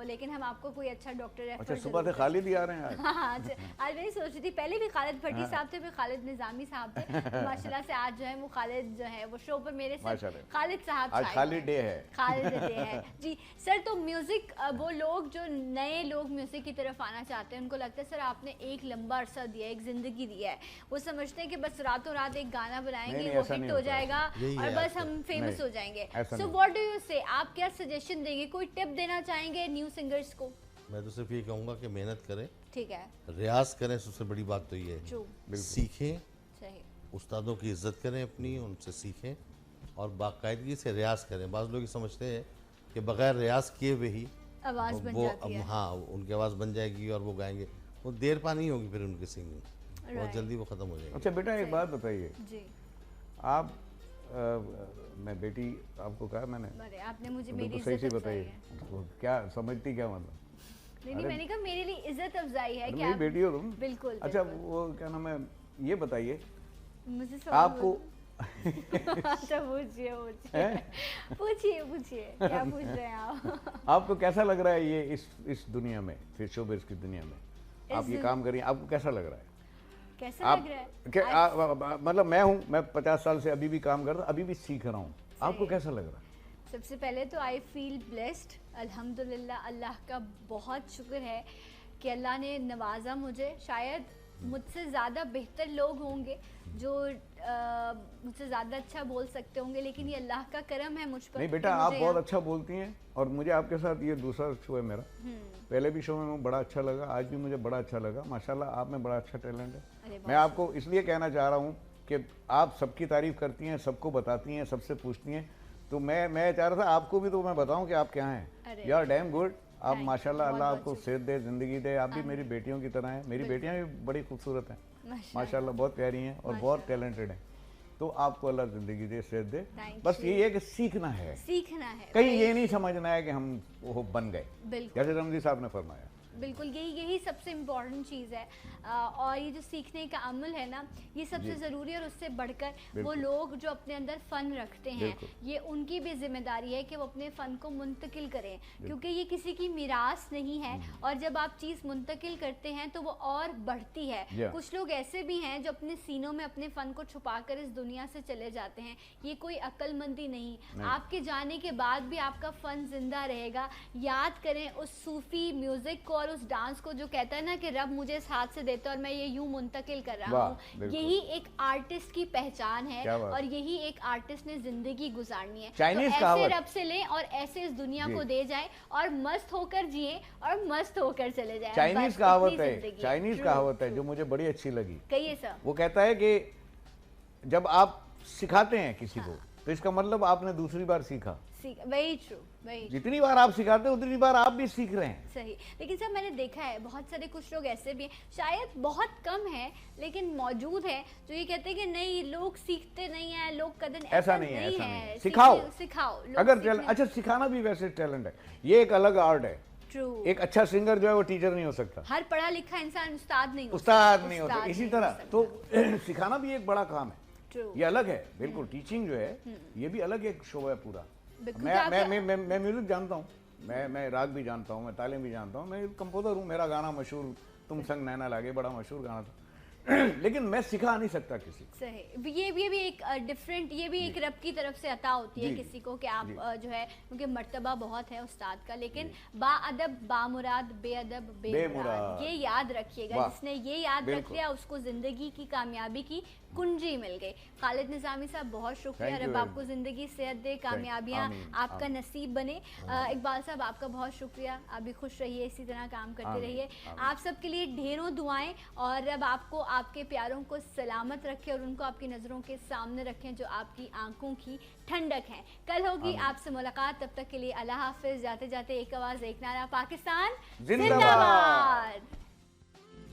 लेकिन हम आपको कोई अच्छा डॉक्टर रेफर अच्छा सुबह से खालिद ही आ रहे हैं आज। हाँ आज मैं सोच रही थी, पहले भी खालिद भट्टी साहब थे, फिर खालिद निजामी साहब थे। माशाल्लाह से आज जो है वो खालिद जो है वो शो पर मेरे साथ खालिद साहब आज खालिद डे है। खालिद डे है जी सर। तो म्यूजिक, वो लोग जो नए लोग म्यूजिक की तरफ आना चाहते हैं, उनको लगता है सर आपने एक लंबा अरसा दिया, एक जिंदगी दी है। वो समझते हैं कि बस रातों रात एक गाना बनाएंगे, वो हिट हो जाएगा और बस हम फेमस हो जाएंगे। सो व्हाट डू यू से, आप क्या सजेशन देंगे, कोई टिप देना चाहेंगे न्यू सिंगर्स को? मैं तो सिर्फ ये कहूँगा कि मेहनत करें, ठीक है, रियाज करें। सबसे बड़ी बात तो ये है, सीखें, सही, उस्तादों की इज्जत करें अपनी, उनसे सीखें और बाकायदगी से रियाज करें। बाज़ लोग समझते हैं कि बगैर रियाज किए हुए ही आवाज़ बन जाती है। हाँ, उनकी आवाज़ बन जाएगी और वो गाएंगे, वो देर पा नहीं होगी फिर उनकी सिंगिंग, बहुत जल्दी वो ख़त्म हो जाएगी। अच्छा बेटा एक बात बताइए जी, आप मैं बेटी आपको कहा मैंने, अरे आपने मुझे बिल्कुल मेरी सही से इज्जत बताइए, अफजाई है। क्या समझती क्या मतलब? नहीं मैंने कहा मेरे लिए इज्जत अफजाई है कि मेरी आप बेटी हो तुम। बिल्कुल। अच्छा वो क्या नाम है, ये बताइए मुझे आपको अच्छा पूछिए पूछिए पूछिए क्या पूछ रहे हैं आप? आपको कैसा लग रहा है ये इस दुनिया में, फिर शोबिज़ की दुनिया में आप ये काम करिए, आपको कैसा लग रहा है? कैसा लग रहा है? मतलब मैं हूँ, मैं 50 साल से अभी भी काम कर रहा हूँ, अभी भी सीख रहा हूँ, आपको कैसा लग रहा है? सबसे पहले तो आई फील ब्लेस्ड, अल्हम्दुलिल्लाह, अल्लाह का बहुत शुक्र है कि अल्लाह ने नवाजा मुझे। शायद मुझसे ज़्यादा बेहतर लोग होंगे जो मुझसे ज़्यादा अच्छा बोल सकते होंगे, लेकिन ये अल्लाह का करम है मुझ पर। नहीं बेटा आप बहुत अच्छा बोलती हैं और मुझे आपके साथ ये दूसरा शो है मेरा। पहले भी शो में बड़ा अच्छा लगा, आज भी मुझे बड़ा अच्छा लगा। माशाल्लाह आप में बड़ा अच्छा टैलेंट है। मैं आपको इसलिए कहना चाह रहा हूँ कि आप सबकी तारीफ करती हैं, सबको बताती हैं, सबसे पूछती हैं, तो मैं चाह रहा था आपको भी तो मैं बताऊँ कि आप क्या हैं। You are damn good. आप माशाल्लाह, अल्लाह आपको सेहत दे, ज़िंदगी दे। आप भी मेरी बेटियों की तरह हैं। मेरी बेटियां भी बड़ी खूबसूरत हैं माशाल्लाह, बहुत प्यारी हैं और बहुत टैलेंटेड हैं। तो आपको अल्लाह ज़िंदगी दे, सेहत दे। बस यही है कि सीखना है, कहीं ये नहीं समझना है कि हम वो बन गए, जैसे रमजी साहब ने फरमाया। बिल्कुल यही सबसे इम्पॉर्टेंट चीज़ है। और ये जो सीखने का अमल है ना, ये सबसे ज़रूरी है। और उससे बढ़कर वो लोग जो अपने अंदर फ़न रखते हैं, ये उनकी भी जिम्मेदारी है कि वो अपने फ़न को मुंतकिल करें, क्योंकि ये किसी की मीरास नहीं है। और जब आप चीज़ मुंतकिल करते हैं तो वो और बढ़ती है। कुछ लोग ऐसे भी हैं जो अपने सीनों में अपने फ़न को छुपा कर इस दुनिया से चले जाते हैं। ये कोई अक्लमंदी नहीं। आपके जाने के बाद भी आपका फ़न जिंदा रहेगा। याद करें उस सूफ़ी म्यूज़िक को और और उस डांस को जो कहता है ना कि रब मुझे इस हाथ से देता है और मैं ये यूं मुंतकिल कर रहा वाह, हूँ, बिल्कुल। यही एक आर्टिस्ट की पहचान है क्या बात। और यही एक आर्टिस्ट ने जिंदगी गुजारनी है। चाइनीज तो ऐसे कहावत। रब से लें और ऐसे इस दुनिया जी। को दे जाए और मस्त होकर जिए और मस्त होकर चले जाए। चाइनीज बस कहावत इतनी है, जिंदगी। चाइनीज True, कहावत है true। जो मुझे बड़ी अच्छी लगी। कहिए सर। वो कहता है कि जब आप सिखाते हैं किसी को तो इसका मतलब आपने दूसरी बार सीखा। वेरी ट्रू, वेरी जितनी बार आप सिखाते हैं उतनी बार आप भी सीख रहे हैं। सही। लेकिन सर मैंने देखा है बहुत सारे कुछ लोग ऐसे भी हैं, शायद बहुत कम है लेकिन मौजूद है, जो ये कहते हैं कि नहीं लोग सीखते नहीं है, लोग कदर ऐसा नहीं है, ऐसा नहीं है। सिखाओ सिखाओ, सिखाओ लोग अगर सीखने- अच्छा सिखाना भी वैसे टैलेंट है, ये एक अलग आर्ट है। ट्रू। एक अच्छा सिंगर जो है वो टीचर नहीं हो सकता, हर पढ़ा लिखा इंसान उस्ताद नहीं हो उस्ताद सकता, नहीं होता। उस्ताद इसी नहीं तरह हो सकता। तो सिखाना भी एक बड़ा काम है, ट्रू। ये अलग है बिल्कुल। टीचिंग जो है ये भी अलग एक शो है पूरा। बिल्कुल, मैं क्या मैं आपका- मैं मैं मैं म्यूजिक जानता हूँ, मैं राग भी जानता हूँ, मैं तालीम भी जानता हूँ, मैं कंपोजर हूँ। मेरा गाना मशहूर तुम संग नैना लागे बड़ा मशहूर गाना था लेकिन मैं सिखा नहीं सकता किसी को। सही। ये भी एक डिफरेंट, ये भी एक रब की तरफ से अता होती है जी, किसी को कि आप जी। जो है, क्योंकि मर्तबा बहुत है उस्ताद का, लेकिन बाअदब बामुराद बेअदब बेमुराद, बेमुराद। ये याद रखिएगा। वाह, जिसने ये याद रख बिल्कुल। लिया उसको जिंदगी की कामयाबी की कुंजी मिल गई। खालिद निज़ामी साहब बहुत शुक्रिया, Thank you रब very आपको जिंदगी सेहत दे, कामयाबियाँ आमीन, आपका आमीन। नसीब बने। इकबाल साहब आपका बहुत शुक्रिया, आप भी खुश रहिए, इसी तरह काम करते आमीन, रहिए। आमीन। आप सबके लिए ढेरों दुआएं और रब आपको आपके प्यारों को सलामत रखे और उनको आपकी नज़रों के सामने रखें जो आपकी आंखों की ठंडक है। कल होगी आपसे मुलाकात, तब तक के लिए अल्लाह हाफिज। जाते जाते एक आवाज़ एक नारा, पाकिस्तान जिंदाबाद। जिंदाबाद।